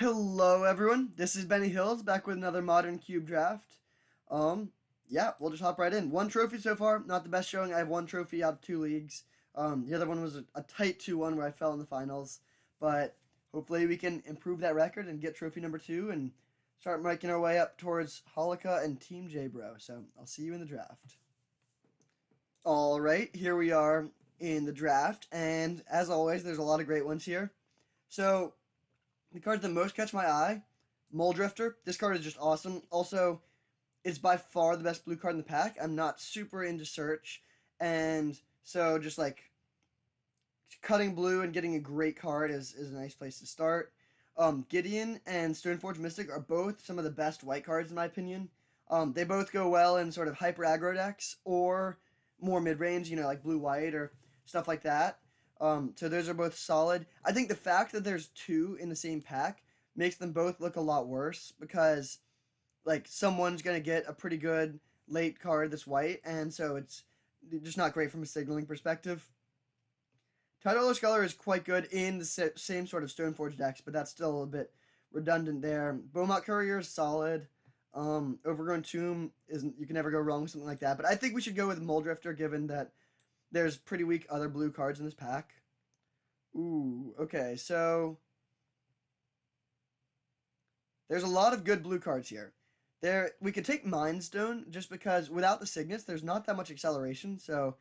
Hello everyone, this is Benny Hills back with another Modern Cube draft. Yeah, we'll just hop right in. One trophy so far, not the best showing. I have one trophy out of two leagues. The other one was a tight 2-1 where I fell in the finals. But hopefully we can improve that record and get trophy number 2 and start making our way up towards Holika and Team J-Bro. So I'll see you in the draft. Alright, here we are in the draft, and as always, there's a lot of great ones here. So the cards that most catch my eye, Mole Drifter. This card is just awesome. Also, it's by far the best blue card in the pack. I'm not super into search, and so just like cutting blue and getting a great card is a nice place to start. Gideon and Stoneforge Mystic are both some of the best white cards in my opinion. They both go well in sort of hyper aggro decks or more mid range, like blue white or stuff like that. So those are both solid. I think the fact that there's two in the same pack makes them both look a lot worse because, like, someone's going to get a pretty good late card that's white, and so it's just not great from a signaling perspective. Untitled Chapter is quite good in the same sort of Stoneforge decks, but that's still a little bit redundant there. Beaumont Courier is solid. Overgrown Tomb isn't. You can never go wrong with something like that. But I think we should go with Mole Drifter, given that there's pretty weak other blue cards in this pack. Ooh, okay, so there's a lot of good blue cards here. We could take Mind Stone just because without the Cygnus, there's not that much acceleration. So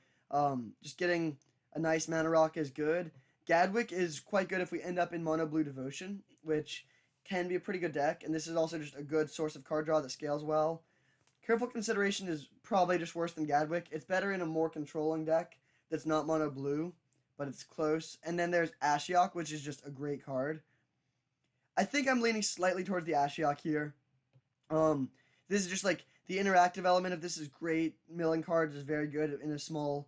just getting a nice mana rock is good. Gadwick is quite good if we end up in Mono Blue Devotion, which can be a pretty good deck. And this is also just a good source of card draw that scales well. Careful Consideration is probably just worse than Gadwick. It's better in a more controlling deck that's not mono blue, but it's close. And then there's Ashiok, which is just a great card. I think I'm leaning slightly towards the Ashiok here. This is just like the interactive element of this is great. Milling cards is very good in a small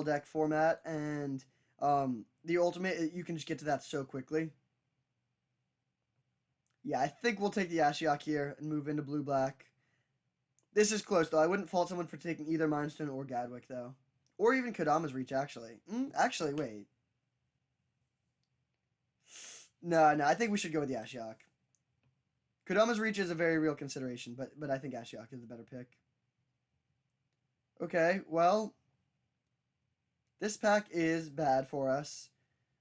deck format, and the ultimate, you can just get to that so quickly. Yeah, I think we'll take the Ashiok here and move into blue-black. This is close, though. I wouldn't fault someone for taking either Mindstone or Gadwick, though. Or even Kodama's Reach, actually. Actually, wait. No, I think we should go with the Ashiok. Kodama's Reach is a very real consideration, but I think Ashiok is the better pick. Okay, well, this pack is bad for us.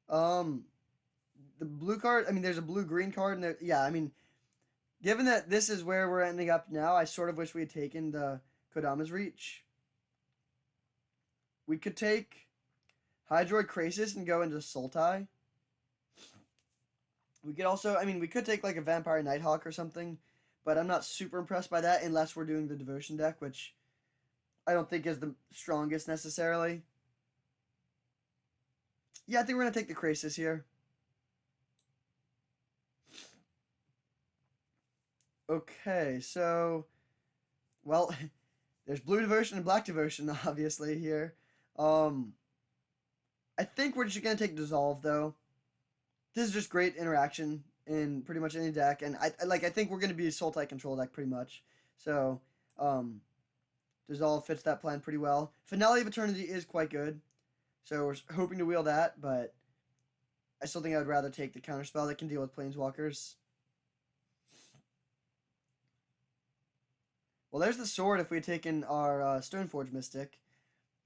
The blue card, there's a blue-green card, and given that this is where we're ending up now, I sort of wish we had taken the Kodama's Reach. We could take Hydroid Krasis and go into Sultai. We could also, we could take like a Vampire Nighthawk or something, but I'm not super impressed by that unless we're doing the Devotion deck, which I don't think is the strongest necessarily. Yeah, I think we're going to take the Krasis here. Okay, so, well, there's Blue Devotion and Black Devotion, obviously, here. I think we're just going to take Dissolve, though. This is just great interaction in pretty much any deck, and I think we're going to be a Sultai control deck pretty much. So, Dissolve fits that plan pretty well. Finale of Eternity is quite good, so we're hoping to wheel that, but I still think I would rather take the Counterspell that can deal with Planeswalkers. Well, there's the sword if we had taken our Stoneforge Mystic.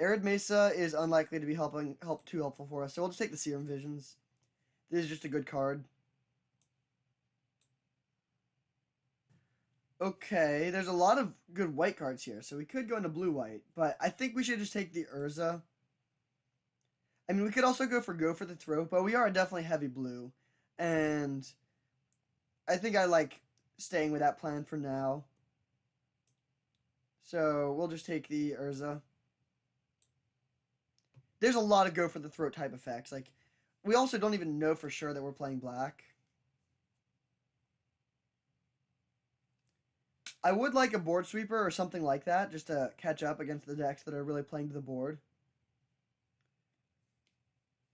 Arid Mesa is unlikely to be too helpful for us, so we'll just take the Serum Visions. This is just a good card. Okay, there's a lot of good white cards here, so we could go into blue-white, but I think we should just take the Urza. We could also go for the Throat, but we are definitely heavy blue, and I think I like staying with that plan for now. So we'll just take the Urza. There's a lot of go for the Throat type effects. Like, we also don't even know for sure that we're playing black. I would like a board sweeper or something like that, just to catch up against the decks that are really playing to the board.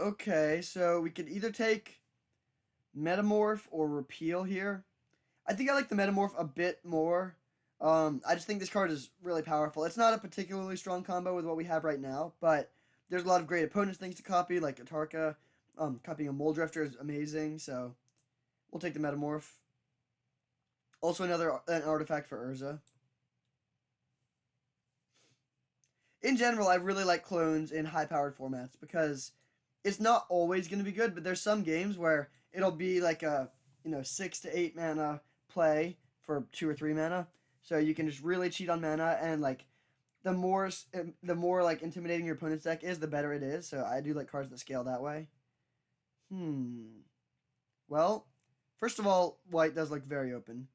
Okay, so we could either take Metamorph or Repeal here. I think I like the Metamorph a bit more. I just think this card is really powerful. It's not a particularly strong combo with what we have right now, but there's a lot of great opponents things to copy, like Atarka. Copying a Mole Drifter is amazing, so we'll take the Metamorph. Also an artifact for Urza. In general, I really like clones in high-powered formats because it's not always going to be good, but there's some games where it'll be like a 6 to 8 mana play for 2 or 3 mana, so you can just really cheat on mana, and like the more like intimidating your opponent's deck is, the better it is. So I do like cards that scale that way. Well, first of all, white does look very open.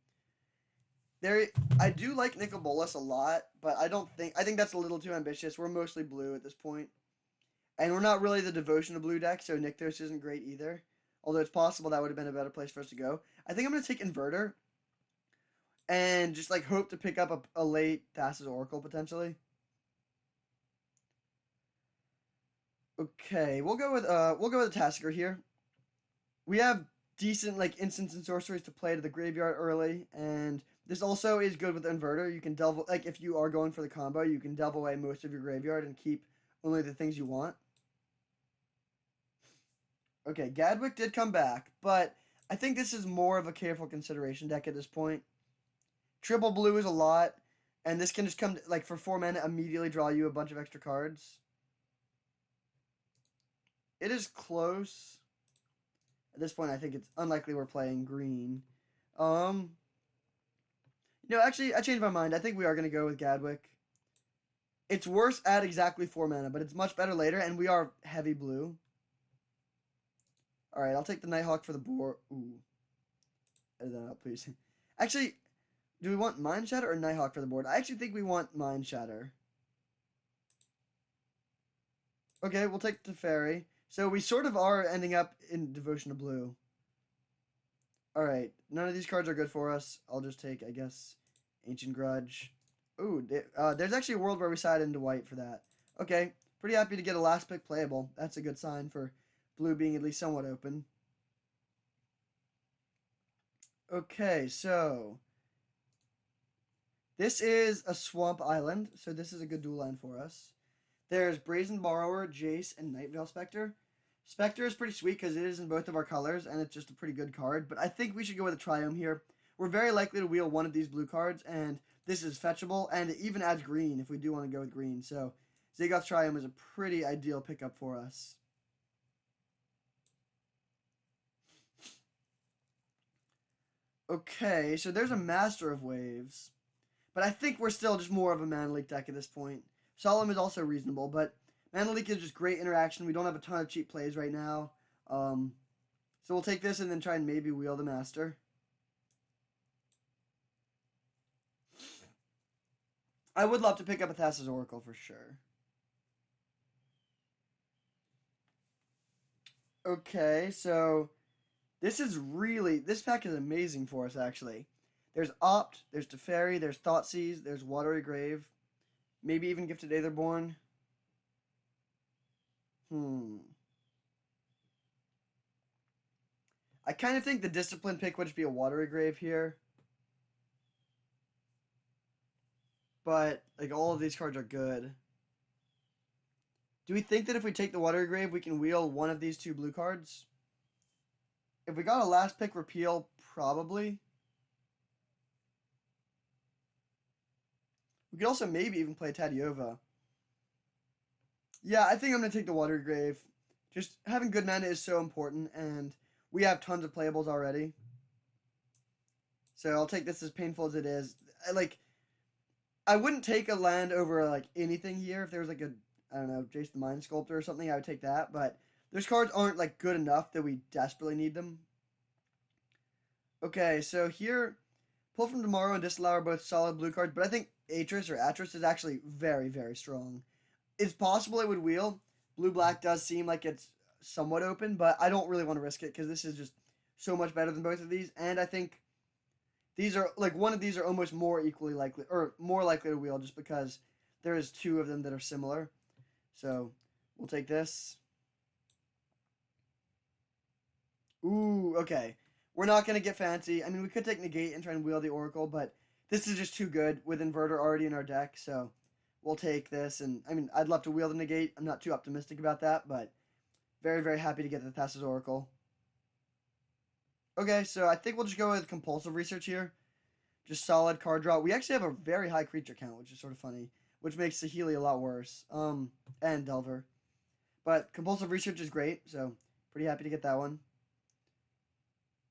I do like Nicol Bolas a lot, but I think that's a little too ambitious. We're mostly blue at this point. And we're not really the devotion to blue deck, so Nykthos isn't great either. Although it's possible that would have been a better place for us to go. I think I'm going to take Inverter and just like hope to pick up a late Thassa's Oracle potentially. Okay, we'll go with a Tasker here. We have decent like instants and sorceries to play to the graveyard early, and this also is good with Inverter. You can delve, like if you are going for the combo, you can delve away most of your graveyard and keep only the things you want. Okay, Gadwick did come back, but I think this is more of a careful consideration deck at this point. Triple blue is a lot, and this can just come, like, for 4 mana, immediately draw you a bunch of extra cards. It is close. At this point, I think it's unlikely we're playing green. No, actually, I changed my mind. I think we are going to go with Gadwick. It's worse at exactly 4 mana, but it's much better later, and we are heavy blue. Alright, I'll take the Nighthawk for the board. Ooh. Edit that out, please. Actually, do we want Mind Shatter or Nighthawk for the board? I actually think we want Mind Shatter. Okay, we'll take the Fairy. So we sort of are ending up in Devotion to Blue. Alright, none of these cards are good for us. I'll just take, I guess, Ancient Grudge. Ooh, there's actually a world where we side into white for that. Okay, pretty happy to get a last pick playable. That's a good sign for blue being at least somewhat open. Okay, so this is a Swamp Island, so this is a good dual land for us. There's Brazen Borrower, Jace, and Nightveil Spectre. Spectre is pretty sweet because it is in both of our colors, and it's just a pretty good card, but I think we should go with a Triome here. We're very likely to wheel one of these blue cards, and this is fetchable, and it even adds green if we do want to go with green, so Zagoth's Triome is a pretty ideal pickup for us. Okay, so there's a Master of Waves, but I think we're still just more of a Mana Leak deck at this point. Solemn is also reasonable, but Mana Leak is just great interaction. We don't have a ton of cheap plays right now. So we'll take this and then try and maybe wheel the Master. I would love to pick up a Thassa's Oracle for sure. Okay, so this pack is amazing for us, actually. There's Opt, there's Teferi, there's Thoughtseize, there's Watery Grave, maybe even Gifted Aetherborn. I kind of think the Discipline pick would just be a Watery Grave here. But, like, all of these cards are good. Do we think that if we take the Watery Grave, we can wheel one of these two blue cards? If we got a last pick repeal, probably. We could also maybe even play Tadiova. Yeah, I think I'm going to take the Watery Grave. Just having good mana is so important, and we have tons of playables already. So I'll take this as painful as it is. I wouldn't take a land over, like, anything here. If there was, like, I don't know, Jace the Mind Sculptor or something, I would take that. But those cards aren't, like, good enough that we desperately need them. Okay, so here, Pull from Tomorrow and Disallow are both solid blue cards, but I think Atris is actually very, very strong. It's possible it would wheel. Blue-black does seem like it's somewhat open, but I don't really want to risk it because this is just so much better than both of these, and I think these are, like, one of these are almost more equally likely, or more likely to wheel just because there is two of them that are similar. So, we'll take this. Ooh, okay. We're not going to get fancy. I mean, we could take Negate and try and wheel the Oracle, but this is just too good with Inverter already in our deck, so we'll take this. And, I mean, I'd love to wheel the Negate. I'm not too optimistic about that, but very, very happy to get the Thassa's Oracle. Okay, so I think we'll just go with Compulsive Research here. Just solid card draw. We actually have a very high creature count, which is sort of funny, which makes Saheeli a lot worse. And Delver. But Compulsive Research is great, so pretty happy to get that one.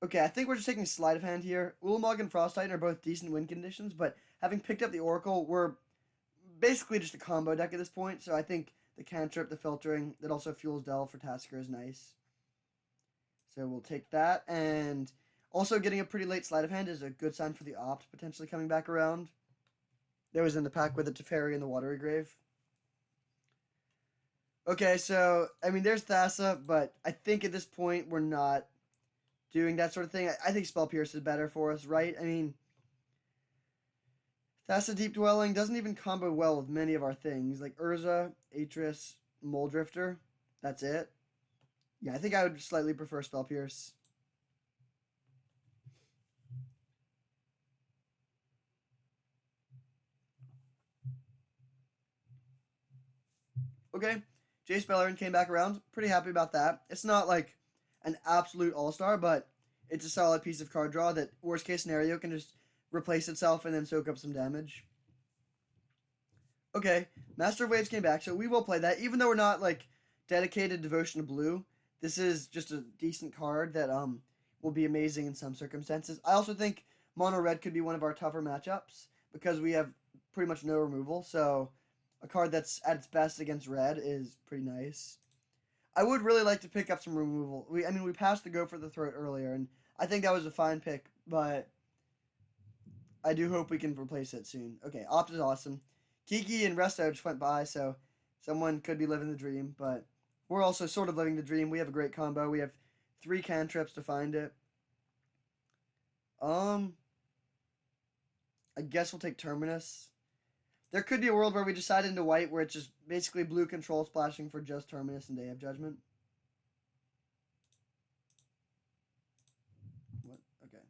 Okay, I think we're just taking Sleight of Hand here. Ulamog and Frost Titan are both decent win conditions, but having picked up the Oracle, we're basically just a combo deck at this point, so I think the Cantrip, the Filtering, that also fuels Delve for Tasker is nice. So we'll take that, and also getting a pretty late Sleight of Hand is a good sign for the Opt potentially coming back around. There was in the pack with the Teferi and the Watery Grave. Okay, so, I mean, there's Thassa, but I think at this point we're not doing that sort of thing. I think Spell Pierce is better for us, right? I mean, Thassa Deep Dwelling doesn't even combo well with many of our things, like Urza, Atris, Moldrifter. That's it. Yeah, I think I would slightly prefer Spell Pierce. Okay, Jace Bellerin came back around. Pretty happy about that. It's not like an absolute all-star, but it's a solid piece of card draw that, worst case scenario, can just replace itself and then soak up some damage. Okay, Master of Waves came back, so we will play that. Even though we're not, like, dedicated Devotion to Blue, this is just a decent card that will be amazing in some circumstances. I also think Mono Red could be one of our tougher matchups because we have pretty much no removal, so a card that's at its best against Red is pretty nice. I would really like to pick up some removal. We passed the Go for the Throat earlier, and I think that was a fine pick, but I do hope we can replace it soon. Okay, Opt is awesome. Kiki and Resto just went by, so someone could be living the dream, but we're also sort of living the dream. We have a great combo. We have 3 cantrips to find it. I guess we'll take Terminus. There could be a world where we decide into white where it's just basically blue control splashing for just Terminus and Day of Judgment. What? Okay.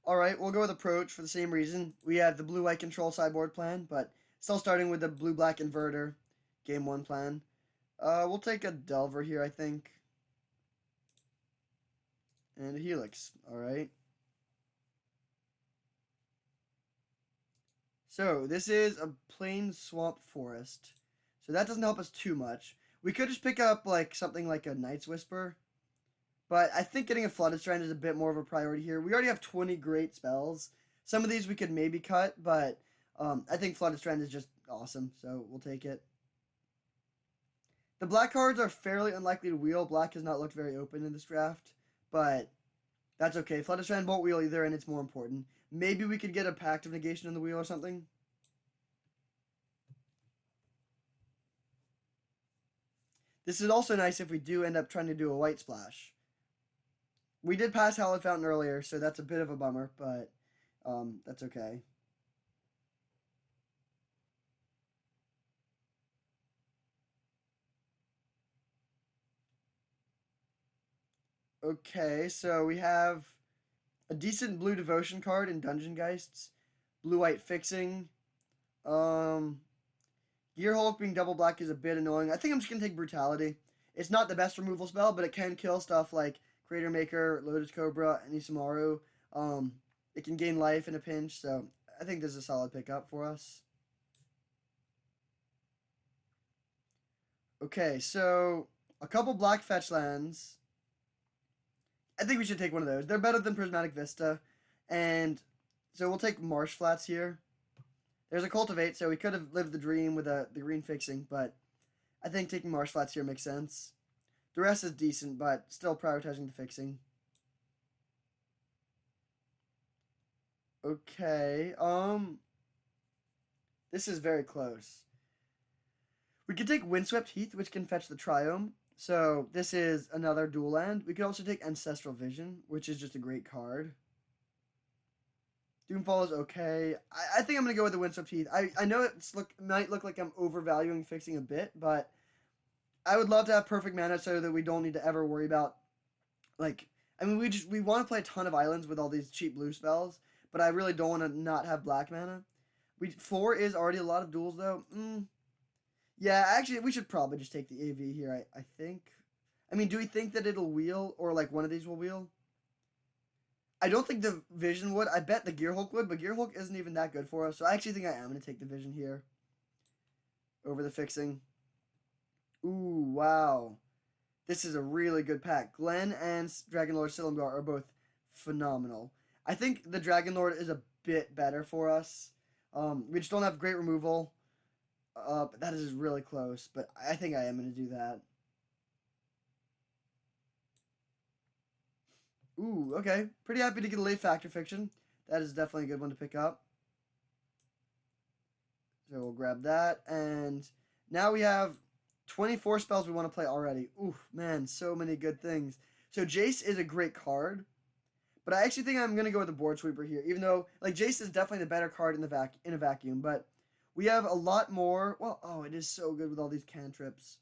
Alright, we'll go with Approach for the same reason. We have the blue-white control sideboard plan, but still starting with the blue-black inverter game 1 plan. We'll take a Delver here, I think. And a Helix, alright. So, this is a plain swamp forest. So that doesn't help us too much. We could just pick up like something like a Night's Whisper. But I think getting a Flooded Strand is a bit more of a priority here. We already have 20 great spells. Some of these we could maybe cut, but I think Flooded Strand is just awesome, so we'll take it. The black cards are fairly unlikely to wheel. Black has not looked very open in this draft, but that's okay. Flooded Strand won't wheel either, and it's more important. Maybe we could get a Pact of Negation in the wheel or something. This is also nice if we do end up trying to do a white splash. We did pass Hallowed Fountain earlier, so that's a bit of a bummer, but that's okay. Okay, so we have a decent blue devotion card in Dungeon Geists. Blue-white fixing. Gear Hulk being double black is a bit annoying. I think I'm just going to take Brutality. It's not the best removal spell, but it can kill stuff like Crater Maker, Lotus Cobra, and Isamaru. It can gain life in a pinch, so I think this is a solid pickup for us. Okay, so a couple black fetch lands. I think we should take one of those. They're better than Prismatic Vista. And so we'll take Marsh Flats here. There's a Cultivate, so we could have lived the dream with the green fixing, but I think taking Marsh Flats here makes sense. The rest is decent, but still prioritizing the fixing. Okay, this is very close. We could take Windswept Heath, which can fetch the Triome. So this is another dual land. We could also take Ancestral Vision, which is just a great card. Doomfall is okay. I think I'm going to go with the Windswept Heath. I know it might look like I'm overvaluing fixing a bit, but I would love to have perfect mana so that we don't need to ever worry about, like, I mean, we want to play a ton of islands with all these cheap blue spells, but I really don't want to not have black mana. 4 is already a lot of duels, though. Yeah, actually, we should probably just take the AV here, I think. I mean, do we think that it'll wheel, or like one of these will wheel? I don't think the Vision would. I bet the Gear Hulk would, but Gear Hulk isn't even that good for us. So I actually think I am going to take the Vision here over the fixing. Ooh, wow. This is a really good pack. Glenn and Dragon Lord Silumgar are both phenomenal. I think the Dragon Lord is a bit better for us. We just don't have great removal. But that is really close. But I think I am going to do that. Ooh, okay. Pretty happy to get a late Factor Fiction. That is definitely a good one to pick up. So we'll grab that. And now we have 24 spells we want to play already. Oof, man, so many good things. So Jace is a great card. But I actually think I'm going to go with the Board Sweeper here. Even though, like, Jace is definitely the better card in a vacuum. But we have a lot more. Well, oh, it is so good with all these cantrips.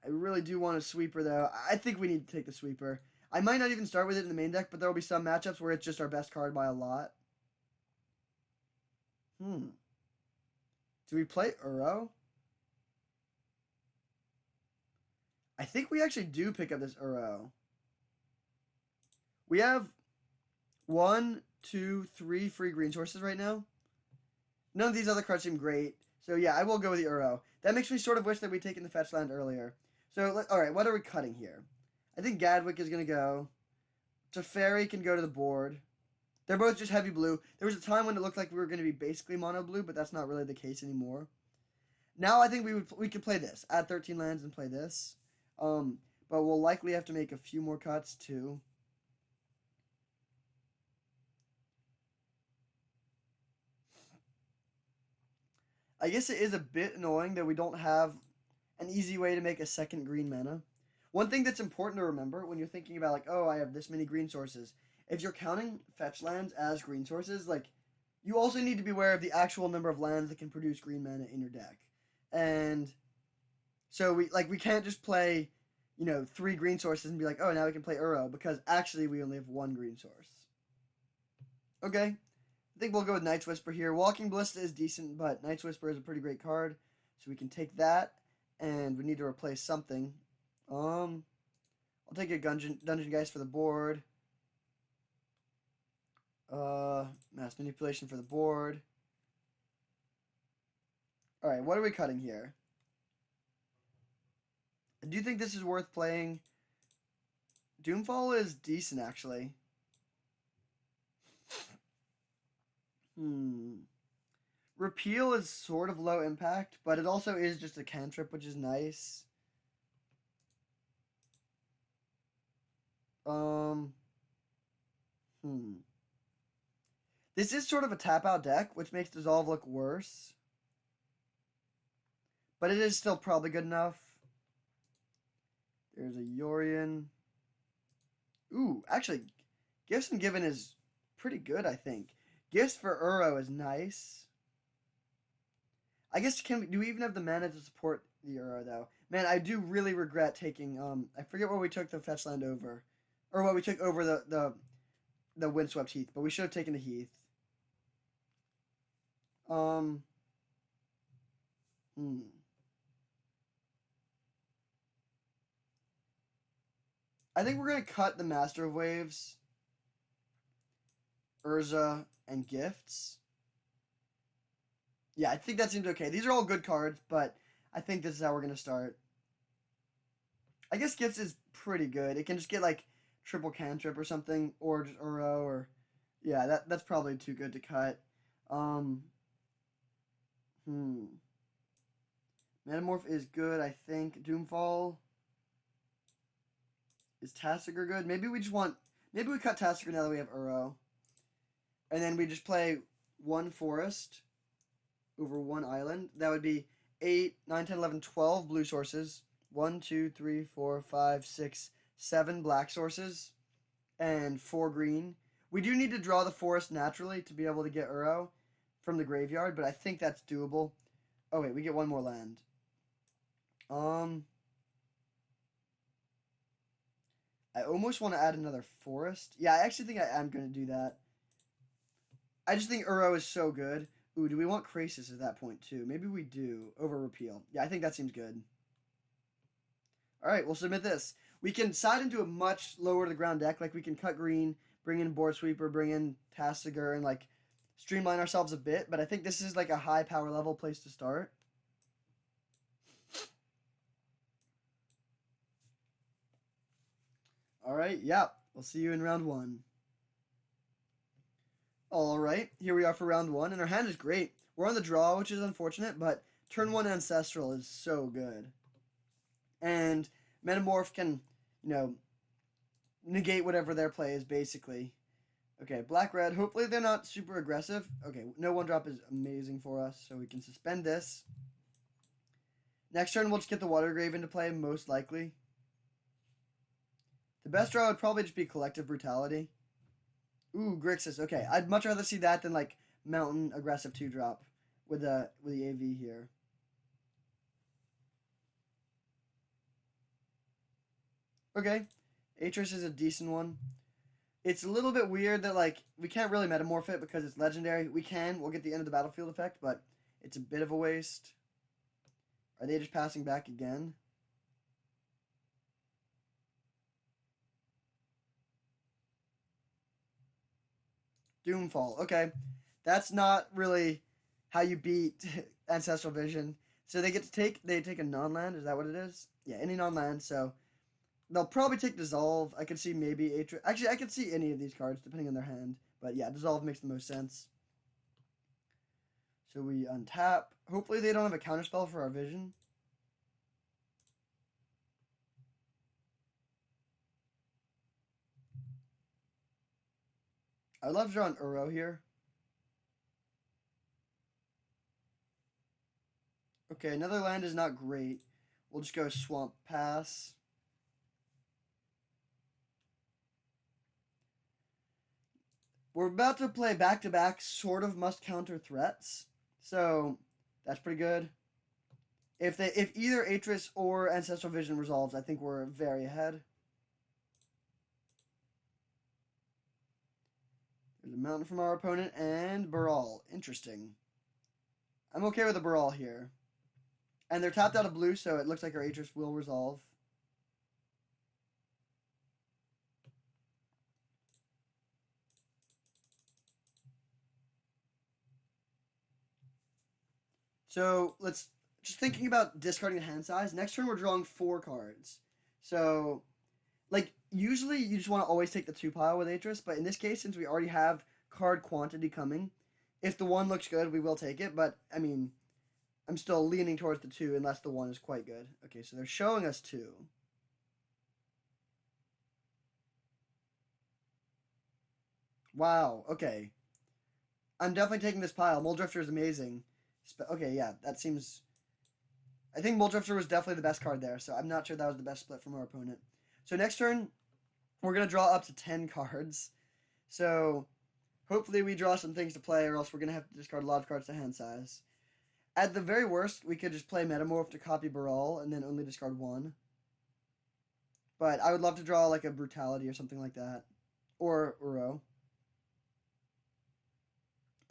I really do want a Sweeper, though. I think we need to take the Sweeper. I might not even start with it in the main deck, but there will be some matchups where it's just our best card by a lot. Do we play Uro? I think we actually do pick up this Uro. We have 1, 2, 3 free green sources right now. None of these other cards seem great. So yeah, I will go with the Uro. That makes me sort of wish that we'd taken the fetch land earlier. So, alright, what are we cutting here? I think Gadwick is going to go. Teferi can go to the board. They're both just heavy blue. There was a time when it looked like we were going to be basically mono blue, but that's not really the case anymore. Now I think we could play this. Add 13 lands and play this. But we'll likely have to make a few more cuts too. I guess it is a bit annoying that we don't have an easy way to make a second green mana. One thing that's important to remember when you're thinking about, like, oh, I have this many green sources. If you're counting fetch lands as green sources, like, you also need to be aware of the actual number of lands that can produce green mana in your deck. And so we can't just play, 3 green sources and be like, oh, now we can play Uro, because actually we only have 1 green source. Okay. I think we'll go with Night's Whisper here. Walking Ballista is decent, but Night's Whisper is a pretty great card. So we can take that, and we need to replace something. I'll take a Dungeon Geist for the board. Mass Manipulation for the board. Alright, what are we cutting here? Do you think this is worth playing? Doomfall is decent, actually. Repeal is sort of low impact, but it also is just a cantrip, which is nice. This is sort of a tap-out deck, which makes Dissolve look worse. But it is still probably good enough. There's a Yorion. Ooh, actually, Gifts and Given is pretty good, I think. Gifts for Uro is nice. I guess, do we even have the mana to support the Uro, though? Man, I do really regret taking, I forget what we took the fetch land over. Or what we took over the Windswept Heath, but we should have taken the Heath. I think we're going to cut the Master of Waves, Urza, and Gifts. Yeah, I think that seems okay. These are all good cards, but I think this is how we're going to start. I guess Gifts is pretty good. It can just get, like, triple cantrip or something, or just Uro, or... Yeah, that's probably too good to cut. Metamorph is good, I think. Doomfall... Is Tasigur good? Maybe we cut Tasigur now that we have Uro. And then we just play 1 forest over 1 island. That would be 8, 9, 10, 11, 12 blue sources. 1, 2, 3, 4, 5, 6, 7 black sources. And 4 green. We do need to draw the forest naturally to be able to get Uro from the graveyard, but I think that's doable. Oh wait, we get 1 more land. I almost want to add another forest. Yeah, I actually think I am going to do that. I just think Uro is so good. Ooh, do we want Krasis at that point too? Maybe we do, over Repeal. Yeah, I think that seems good. Alright, we'll submit this. We can side into a much lower to the ground deck. Like, we can cut green, bring in Board Sweeper, bring in Tassiger, and, like, streamline ourselves a bit. But I think this is, like, a high power level place to start. Alright, yeah. We'll see you in round 1. Alright, here we are for round 1, and our hand is great. We're on the draw, which is unfortunate, but turn 1 Ancestral is so good. And Metamorph can, negate whatever their play is, basically. Okay, black-red. Hopefully they're not super aggressive. Okay, no 1-drop is amazing for us, so we can suspend this. Next turn, we'll just get the Water Grave into play, most likely. The best draw would probably just be Collective Brutality. Ooh, Grixis. Okay, I'd much rather see that than, like, Mountain aggressive 2-drop with the AV here. Okay, Atris is a decent one. It's a little bit weird that, like, we can't really metamorph it because it's legendary. We'll get the end of the battlefield effect, but it's a bit of a waste. Are they just passing back again? Doomfall. Okay, that's not really how you beat Ancestral Vision. So they take a non-land. Is that what it is? Yeah, any non-land. So they'll probably take Dissolve. I could see maybe Atris. Actually, I could see any of these cards depending on their hand. But yeah, Dissolve makes the most sense. So we untap. Hopefully they don't have a counterspell for our Vision. I'd love to draw an Uro here. Okay, another land is not great. We'll just go Swamp Pass. We're about to play back-to-back sort of must-counter threats. So, that's pretty good. If either Atris or Ancestral Vision resolves, I think we're very ahead. There's a Mountain from our opponent, and Baral. Interesting. I'm okay with a Baral here. And they're tapped out of blue, so it looks like our Atris will resolve. So, let's... Just thinking about discarding the hand size, next turn we're drawing 4 cards. So, like, usually you just want to always take the 2 pile with Atris, but in this case, since we already have card quantity coming, if the 1 looks good, we will take it, but, I mean, I'm still leaning towards the 2 unless the 1 is quite good. Okay, so they're showing us 2. Wow, okay. I'm definitely taking this pile. Mole Drifter is amazing. Okay, yeah, that seems... I think Mole Drifter was definitely the best card there, so I'm not sure that was the best split from our opponent. So next turn, we're going to draw up to 10 cards. So hopefully we draw some things to play, or else we're going to have to discard a lot of cards to hand size. At the very worst, we could just play Metamorph to copy Baral, and then only discard 1. But I would love to draw like a Brutality or something like that. Or Uro.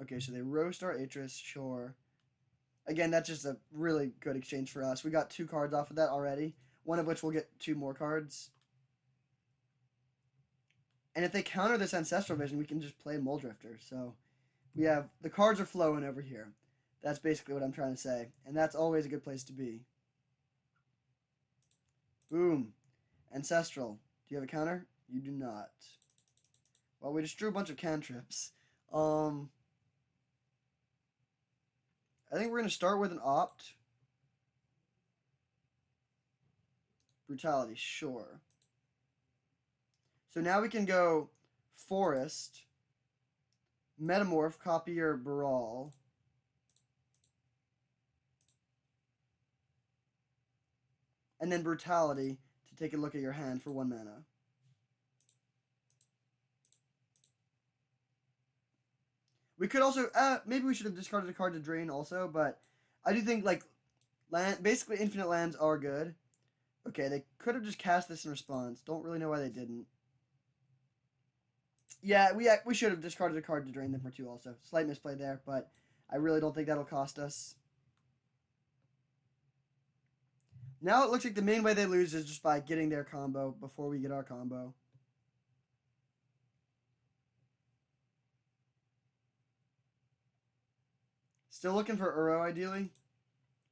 Okay, so they roast our Atris, sure. Again, that's just a really good exchange for us. We got 2 cards off of that already, one of which we'll get 2 more cards. And if they counter this Ancestral Vision, we can just play Mole Drifter. So we have... The cards are flowing over here. That's basically what I'm trying to say. And that's always a good place to be. Boom. Ancestral. Do you have a counter? You do not. Well, we just drew a bunch of cantrips. I think we're going to start with an Opt. Brutality, sure. So now we can go Forest, Metamorph, copy your Baral, and then Brutality to take a look at your hand for 1 mana. We could also, maybe we should have discarded a card to drain also, but I do think, like, basically infinite lands are good. Okay, they could have just cast this in response. Don't really know why they didn't. Yeah, we should have discarded a card to drain them for 2 also. Slight misplay there, but I really don't think that'll cost us. Now it looks like the main way they lose is just by getting their combo before we get our combo. Still looking for Uro, ideally.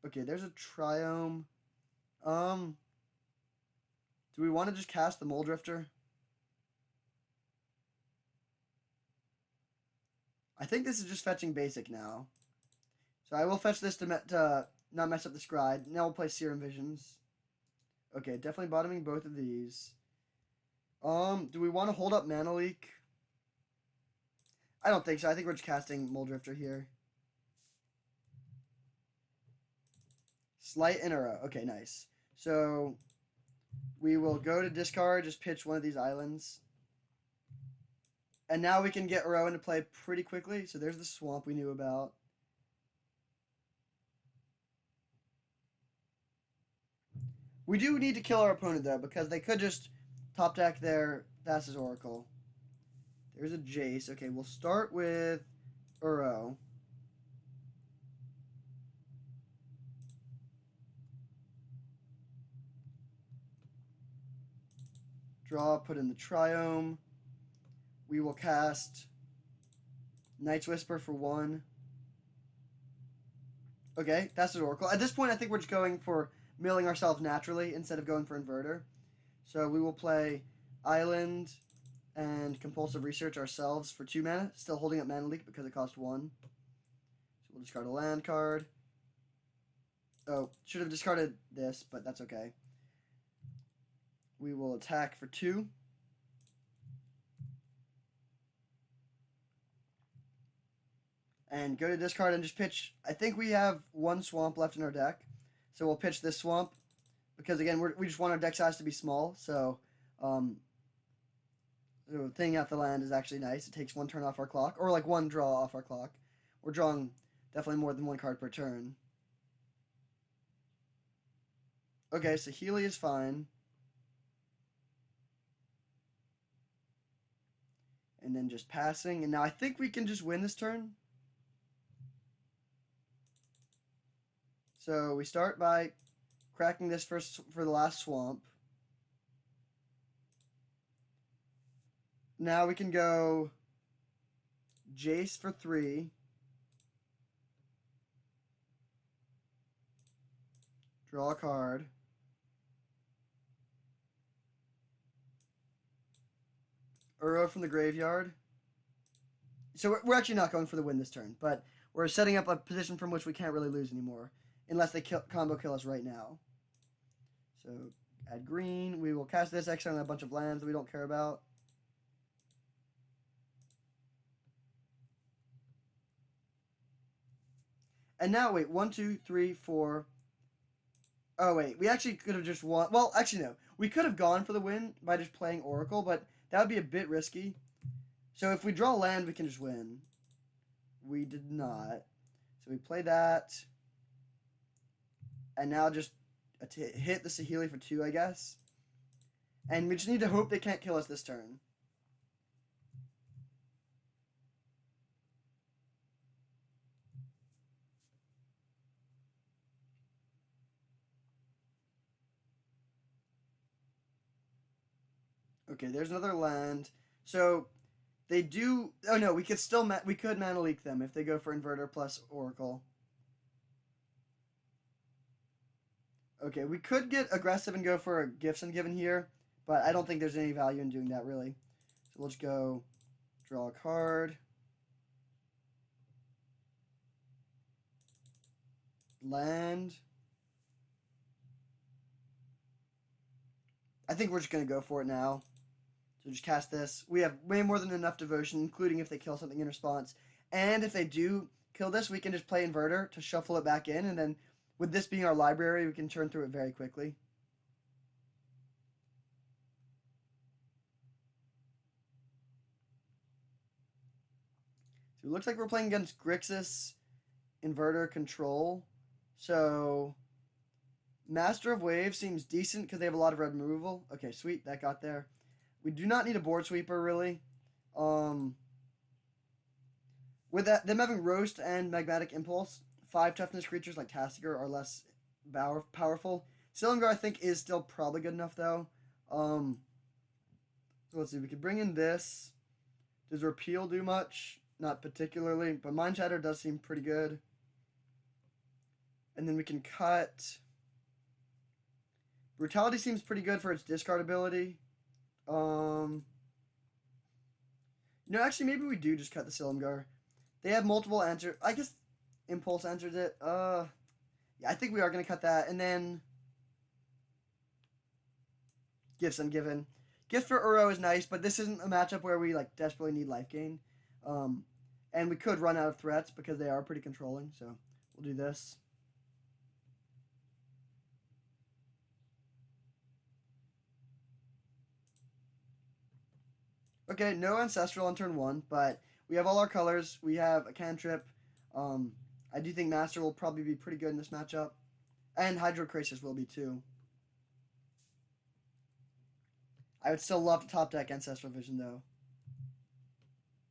Okay, there's a Triome. Do we want to just cast the Mole Drifter? I think this is just fetching basic now. So I will fetch this to not mess up the Scry. Now we'll play Serum Visions. Okay, definitely bottoming both of these. Do we want to hold up Mana Leak? I don't think so. I think we're just casting Mole Drifter here. Slight and Uro. Okay, nice. So we will go to discard, just pitch one of these islands. And now we can get Uro into play pretty quickly. So there's the swamp we knew about. We do need to kill our opponent, though, because they could just top deck their Thassa's Oracle. There's a Jace. Okay, we'll start with Uro. Draw, put in the Triome. We will cast Night's Whisper for 1. Okay, that's an Oracle. At this point, I think we're just going for milling ourselves naturally instead of going for Inverter. So we will play Island and Compulsive Research ourselves for 2 mana. Still holding up Mana Leak because it cost 1. So we'll discard a land card. Oh, should have discarded this, but that's okay. We will attack for 2. And go to discard and just pitch. I think we have 1 swamp left in our deck. So we'll pitch this swamp. Because again, we just want our deck size to be small. So thinning out the land is actually nice. It takes 1 turn off our clock. Or like 1 draw off our clock. We're drawing definitely more than 1 card per turn. Okay, so Healy is fine. And then just passing. And now I think we can just win this turn. So we start by cracking this for the last swamp. Now we can go Jace for 3. Draw a card. Uro from the graveyard. So we're actually not going for the win this turn, but we're setting up a position from which we can't really lose anymore. Unless they combo kill us right now. So, add green. We will cast this, exile on a bunch of lands that we don't care about. And now, wait. 1, 2, 3, 4. Oh, wait. We actually could have just won. Well, actually, no. We could have gone for the win by just playing Oracle, but that would be a bit risky. So, if we draw land, we can just win. We did not. So, we play that. And now just hit the Saheeli for 2, I guess. And we just need to hope they can't kill us this turn. Okay, there's another land. So they do. Oh no, we could still we could Mana Leak them if they go for Inverter plus Oracle. Okay, we could get aggressive and go for a Gifts Ungiven here, but I don't think there's any value in doing that, really. So we'll just go draw a card. Land. I think we're just going to go for it now. So just cast this. We have way more than enough devotion, including if they kill something in response. And if they do kill this, we can just play Inverter to shuffle it back in, and then with this being our library, we can turn through it very quickly. So it looks like we're playing against Grixis Inverter Control. So Master of Waves seems decent because they have a lot of red removal. Okay, sweet, that got there. We do not need a board sweeper, really. With them having Roast and Magmatic Impulse, 5 toughness creatures like Tassiger are less powerful. Cylinder, I think, is still probably good enough, though. So let's see. We could bring in this. Does Repeal do much? Not particularly, but Mind Shatter does seem pretty good. And then we can cut. Brutality seems pretty good for its discard ability. Actually, maybe we do just cut the Silumgar. They have multiple answers. I guess Impulse answers it. Yeah, I think we are going to cut that. And then Gifts Ungiven. Gift for Uro is nice, but this isn't a matchup where we like desperately need life gain. And we could run out of threats because they are pretty controlling. So we'll do this. Okay, no Ancestral on turn 1, but we have all our colors. We have a cantrip. I do think Master will probably be pretty good in this matchup. And Hydrocrisis will be too. I would still love to top deck Ancestral Vision though.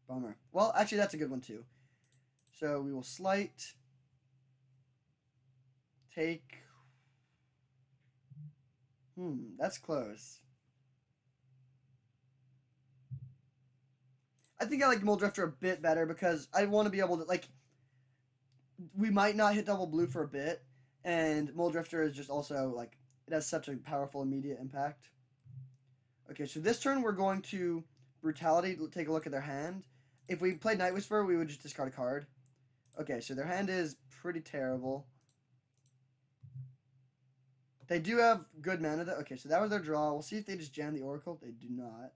Bummer. Well, actually that's a good one too. So we will Slight. Take. That's close. I think I like Muldrifter a bit better because I want to be able to, like, we might not hit double blue for a bit, and Muldrifter is just also, like, it has such a powerful immediate impact. Okay, so this turn we're going to Brutality, take a look at their hand. If we played Night Whisperer, we would just discard a card. Okay, so their hand is pretty terrible. They do have good mana, though. Okay, so that was their draw. We'll see if they just jam the Oracle. They do not.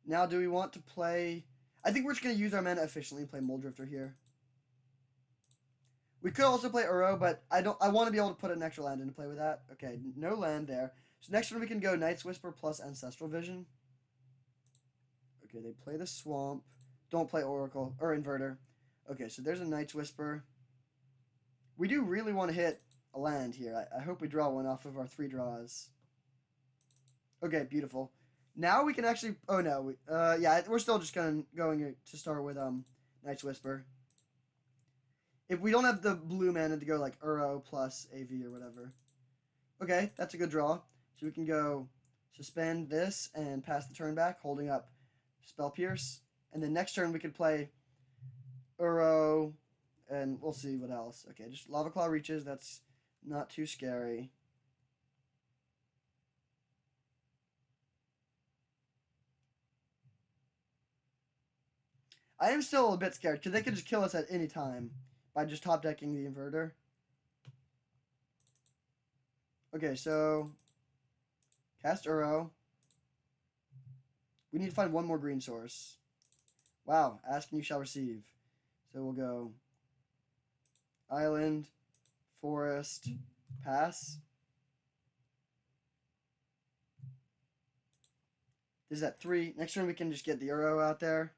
Now, do we want to play... I think we're just going to use our mana efficiently and play Muldrifter here. We could also play Uro, but I want to be able to put an extra land into play with that. Okay, no land there. So next one we can go Night's Whisper plus Ancestral Vision. Okay, they play the Swamp. Don't play Oracle, or Inverter. Okay, so there's a Night's Whisper. We do really want to hit a land here. I hope we draw one off of our 3 draws. Okay, beautiful. Now we can actually... Oh, no. Yeah, we're still just going to start with Night's Whisper. If we don't have the blue mana to go like Uro plus AV or whatever. Okay, that's a good draw. So we can go suspend this and pass the turn back, holding up Spell Pierce. And then next turn we could play Uro, and we'll see what else. Okay, just Lava Claw reaches. That's not too scary. I am still a bit scared, because they could just kill us at any time by just top decking the Inverter. Okay, so cast Uro. We need to find one more green source. Wow, ask and you shall receive. So we'll go Island, Forest, pass. This is at 3. Next turn we can just get the Uro out there.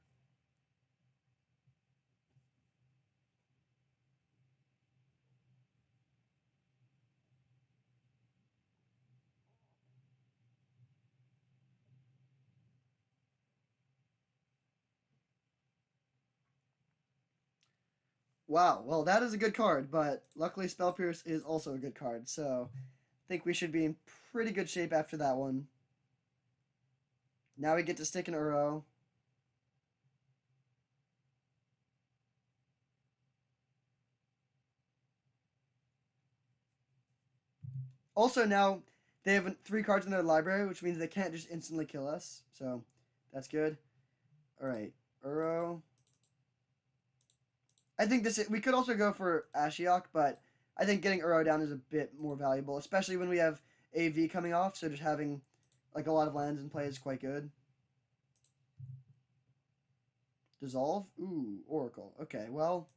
Wow, well, that is a good card, but luckily Spell Pierce is also a good card, so I think we should be in pretty good shape after that one. Now we get to stick an Uro. Also, now they have 3 cards in their library, which means they can't just instantly kill us, so that's good. Alright, Uro. I think we could also go for Ashiok, but I think getting Uro down is a bit more valuable, especially when we have AV coming off, so just having like a lot of lands in play is quite good. Dissolve? Ooh, Oracle. Okay, well,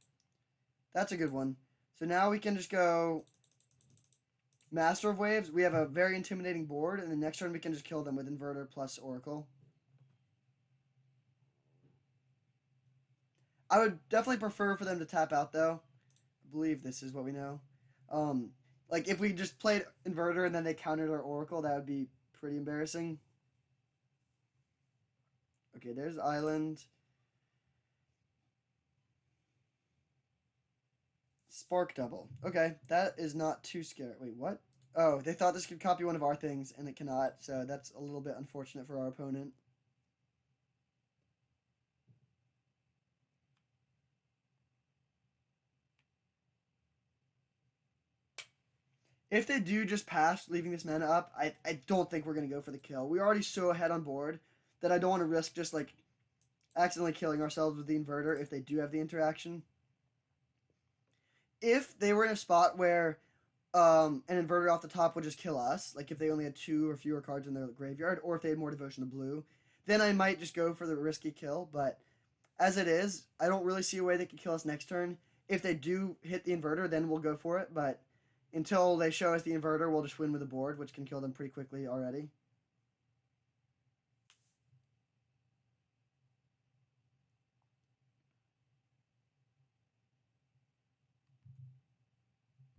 that's a good one. So now we can just go Master of Waves. We have a very intimidating board, and the next turn we can just kill them with Inverter plus Oracle. I would definitely prefer for them to tap out, though. I believe this is what we know. Like, if we just played Inverter and then they countered our Oracle, that would be pretty embarrassing. Okay, there's Island. Spark Double. Okay, that is not too scary. Wait, what? Oh, they thought this could copy one of our things, and it cannot, so that's a little bit unfortunate for our opponent. If they do just pass, leaving this mana up, I don't think we're going to go for the kill. We're already so ahead on board that I don't want to risk just, like, accidentally killing ourselves with the inverter if they do have the interaction. If they were in a spot where an inverter off the top would just kill us, like if they only had 2 or fewer cards in their graveyard, or if they had more devotion to blue, then I might just go for the risky kill. But as it is, I don't really see a way they could kill us next turn. If they do hit the inverter, then we'll go for it. But until they show us the inverter, we'll just win with the board, which can kill them pretty quickly already.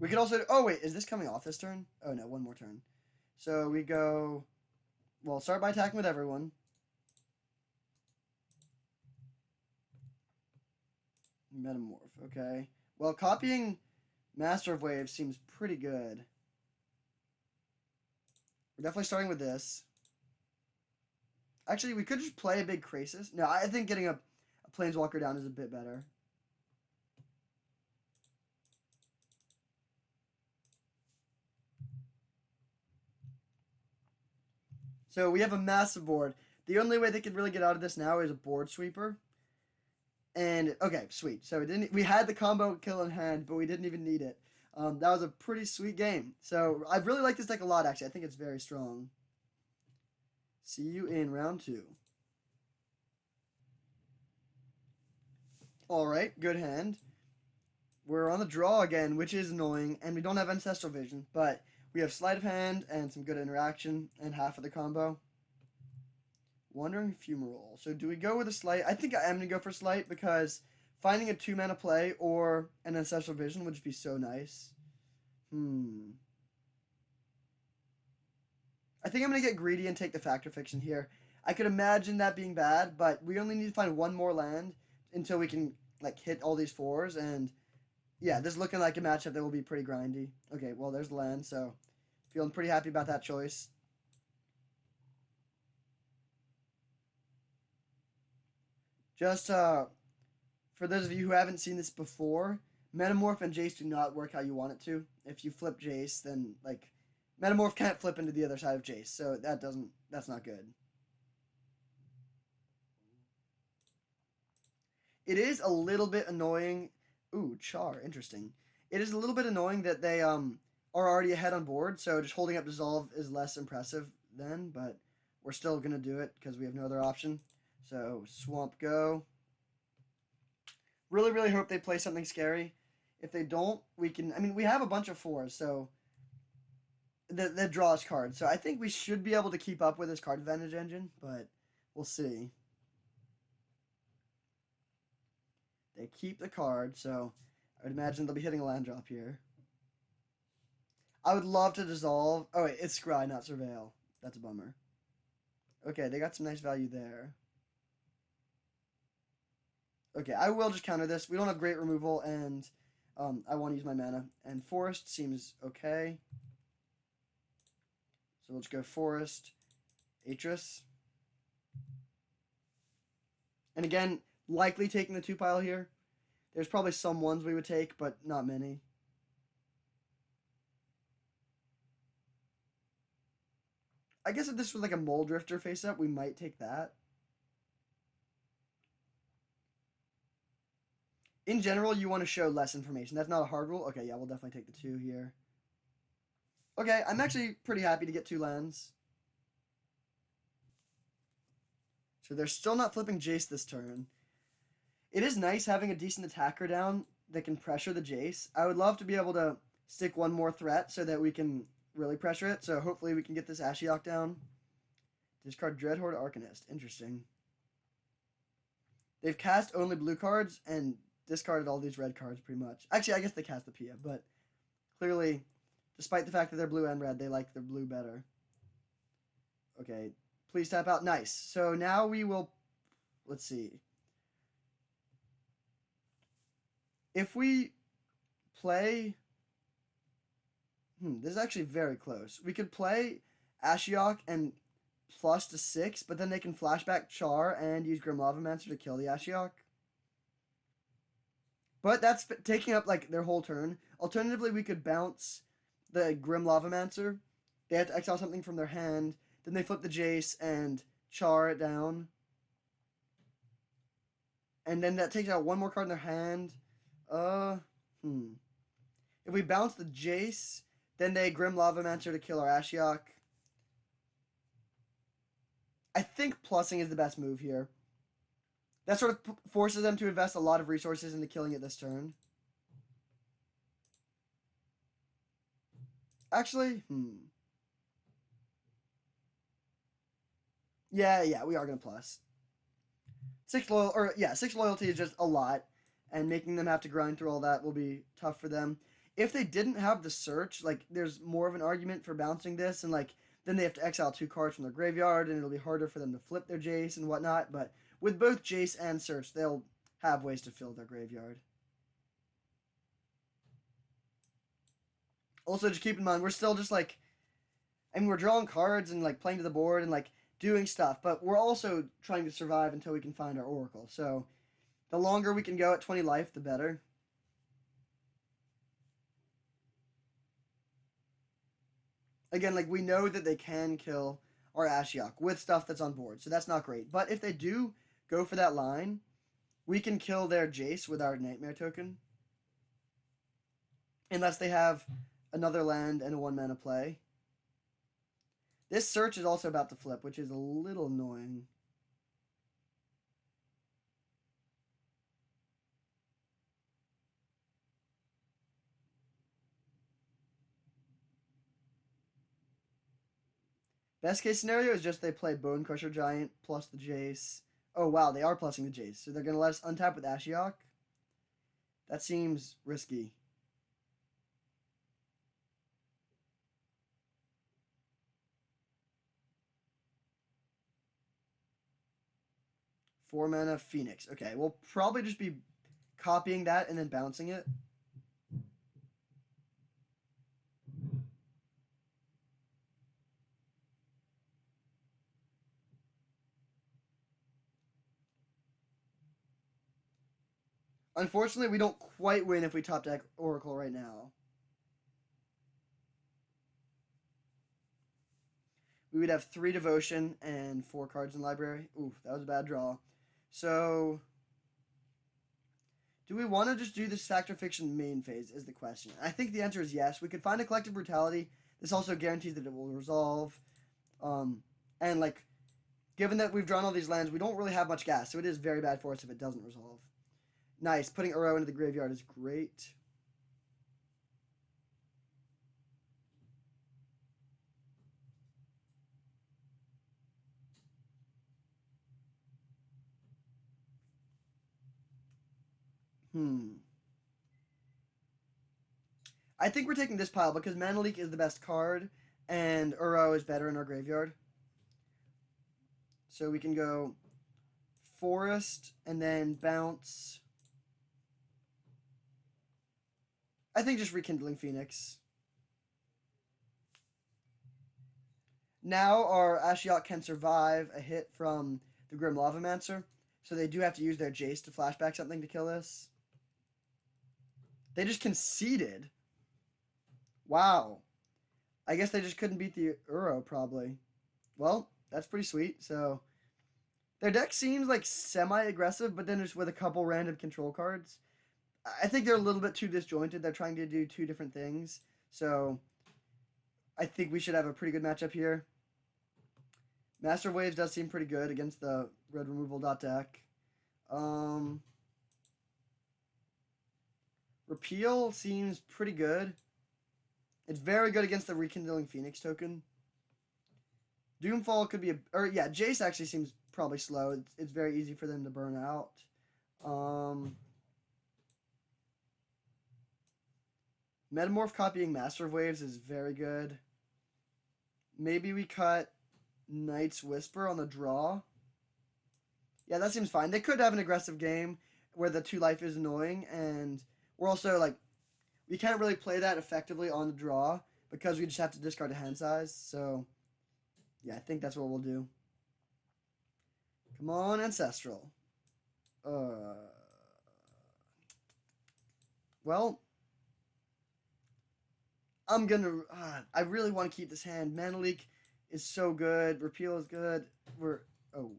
We could also... Oh, wait. Is this coming off this turn? Oh, no. One more turn. So we go... Well, start by attacking with everyone. Metamorph. Okay. Well, copying Master of Waves seems pretty good. We're definitely starting with this. Actually, we could just play a big Krasis. No, I think getting a Planeswalker down is a bit better. So we have a massive board. The only way they could really get out of this now is a board sweeper. And, okay, sweet. So we had the combo kill in hand, but we didn't even need it. That was a pretty sweet game. So I really like this deck a lot, actually. I think it's very strong. See you in round 2. Alright, good hand. We're on the draw again, which is annoying, and we don't have Ancestral Vision, but we have Sleight of Hand and some good interaction and half of the combo. Wandering Fumarole. So do we go with a Sleight? I think I am going to go for Sleight because finding a 2-mana play or an Ancestral Vision would just be so nice. I think I'm going to get greedy and take the Factor Fiction here. I could imagine that being bad, but we only need to find one more land until we can like hit all these 4s, and yeah, this is looking like a matchup that will be pretty grindy. Okay, well, there's the land, so feeling pretty happy about that choice. Just for those of you who haven't seen this before, Metamorph and Jace do not work how you want it to. If you flip Jace, then like Metamorph can't flip into the other side of Jace, so that's not good. It is a little bit annoying. Ooh, Char, interesting. It is a little bit annoying that they are already ahead on board, so just holding up Dissolve is less impressive then, but we're still going to do it because we have no other option. So, Swamp go. Really, really hope they play something scary. If they don't, we can... I mean, we have a bunch of 4s, so... That draws cards. So I think we should be able to keep up with this card advantage engine, but we'll see. They keep the card, so I would imagine they'll be hitting a land drop here. I would love to dissolve... Oh, wait, it's Scry, not Surveil. That's a bummer. Okay, they got some nice value there. Okay, I will just counter this. We don't have great removal, and I want to use my mana. And Forest seems okay. So we'll just go Forest, Atris. And again, likely taking the 2 pile here. There's probably some ones we would take, but not many. I guess if this was like a Mole Drifter face-up, we might take that. In general, you want to show less information. That's not a hard rule. Okay, yeah, we'll definitely take the 2 here. Okay, I'm actually pretty happy to get 2 lands. So they're still not flipping Jace this turn. It is nice having a decent attacker down that can pressure the Jace. I would love to be able to stick one more threat so that we can really pressure it. So hopefully we can get this Ashiok down. Discard Dreadhorde Arcanist. Interesting. They've cast only blue cards and discarded all these red cards pretty much. Actually, I guess they cast the Pia, but clearly, despite the fact that they're blue and red, they like their blue better. Okay, please tap out. Nice. So now we will... Let's see. If we play... this is actually very close. We could play Ashiok and plus to 6, but then they can flashback Char and use Grim Lavamancer to kill the Ashiok. But that's taking up like their whole turn. Alternatively, we could bounce the Grim Lavamancer. They have to exile something from their hand. Then they flip the Jace and Char it down. And then that takes out one more card in their hand. If we bounce the Jace, then they Grim Lavamancer to kill our Ashiok. I think plussing is the best move here. That sort of forces them to invest a lot of resources into killing it this turn. Actually, Yeah, we are going to plus. 6 loyalty is just a lot, and making them have to grind through all that will be tough for them. If they didn't have the search, like, there's more of an argument for bouncing this, and, like, then they have to exile 2 cards from their graveyard, and it'll be harder for them to flip their Jace and whatnot, but with both Jace and search, they'll have ways to fill their graveyard. Also, just keep in mind, we're still just, like, I mean, we're drawing cards and, like, playing to the board and, like, doing stuff, but we're also trying to survive until we can find our Oracle, so the longer we can go at 20 life, the better. Again, like, we know that they can kill our Ashiok with stuff that's on board, so that's not great. But if they do go for that line, we can kill their Jace with our Nightmare token. Unless they have another land and a 1-mana play. This search is also about to flip, which is a little annoying. Best case scenario is just they play Bone Crusher Giant plus the Jace. Oh, wow, they are plussing the Jace. So they're going to let us untap with Ashiok? That seems risky. Four mana Phoenix. Okay, we'll probably just be copying that and then bouncing it. Unfortunately, we don't quite win if we top deck Oracle right now. We would have 3 Devotion and 4 cards in library. Oof, that was a bad draw. So, do we want to just do this Fact or Fiction main phase is the question. I think the answer is yes. We could find a Collective Brutality. This also guarantees that it will resolve. And, like, given that we've drawn all these lands, we don't really have much gas, so it is very bad for us if it doesn't resolve. Nice. Putting Uro into the graveyard is great. I think we're taking this pile because Mana Leak is the best card, and Uro is better in our graveyard. So we can go Forest, and then bounce. I think just Rekindling Phoenix. Now our Ashiok can survive a hit from the Grim Lavamancer, so they do have to use their Jace to flashback something to kill this. They just conceded. Wow. I guess they just couldn't beat the Uro, probably. Well, that's pretty sweet. So, their deck seems like semi-aggressive, but then just with a couple random control cards. I think they're a little bit too disjointed. They're trying to do 2 different things. So, I think we should have a pretty good matchup here. Master of Waves does seem pretty good against the red removal deck. Repeal seems pretty good. It's very good against the Rekindling Phoenix token. Doomfall could be Jace actually seems probably slow. It's very easy for them to burn out. Metamorph copying Master of Waves is very good. Maybe we cut Knight's Whisper on the draw. Yeah, that seems fine. They could have an aggressive game where the 2 life is annoying, and we're also, like, we we can't really play that effectively on the draw because we just have to discard a hand size. So, yeah, I think that's what we'll do. Come on, Ancestral. Well, I'm gonna. I really want to keep this hand. Mana Leak is so good. Repeal is good. Oh,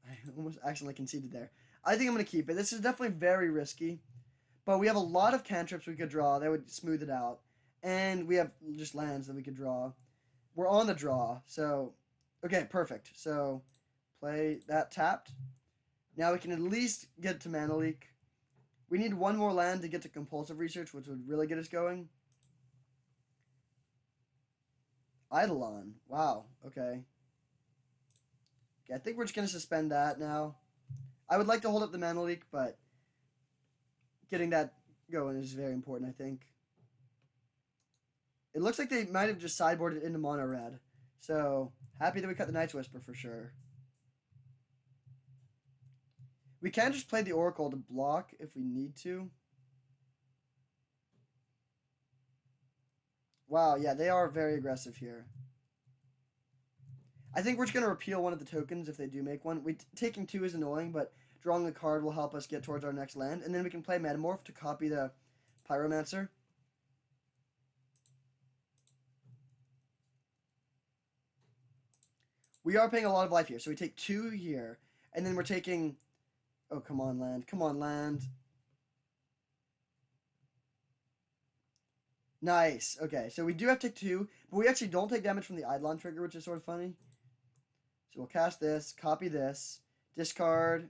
I almost accidentally conceded there. I think I'm gonna keep it. This is definitely very risky, but we have a lot of cantrips we could draw that would smooth it out, and we have just lands that we could draw. We're on the draw, so okay, perfect. So play that tapped. Now we can at least get to Mana Leak. We need one more land to get to Compulsive Research, which would really get us going. Eidolon. Wow. Okay. I think we're just going to suspend that now. I would like to hold up the Mana Leak, but getting that going is very important, I think. It looks like they might have just sideboarded into mono red. So, happy that we cut the Night's Whisper for sure. We can just play the Oracle to block if we need to. Wow, yeah, they are very aggressive here. I think we're just going to repeal one of the tokens if they do make one. Taking 2 is annoying, but drawing a card will help us get towards our next land. And then we can play Metamorph to copy the Pyromancer. We are paying a lot of life here, so we take 2 here. And then we're taking... Oh, come on, land. Come on, land. Nice. Okay, so we do have to take 2, but we actually don't take damage from the Eidolon trigger, which is sort of funny. So we'll cast this, copy this, discard,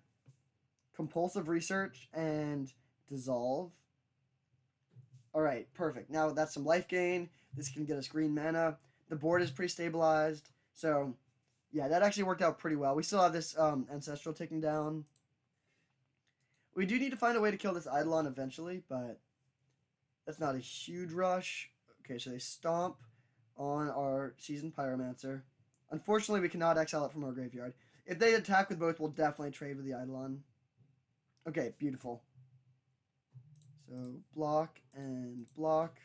Compulsive Research, and Dissolve. Alright, perfect. Now that's some life gain. This can get us green mana. The board is pretty stabilized. So, yeah, that actually worked out pretty well. We still have this Ancestral ticking down. We do need to find a way to kill this Eidolon eventually, but that's not a huge rush. Okay, so they stomp on our Seasoned Pyromancer. Unfortunately, we cannot exile it from our graveyard. If they attack with both, we'll definitely trade with the Eidolon. Okay, beautiful. So, block and block.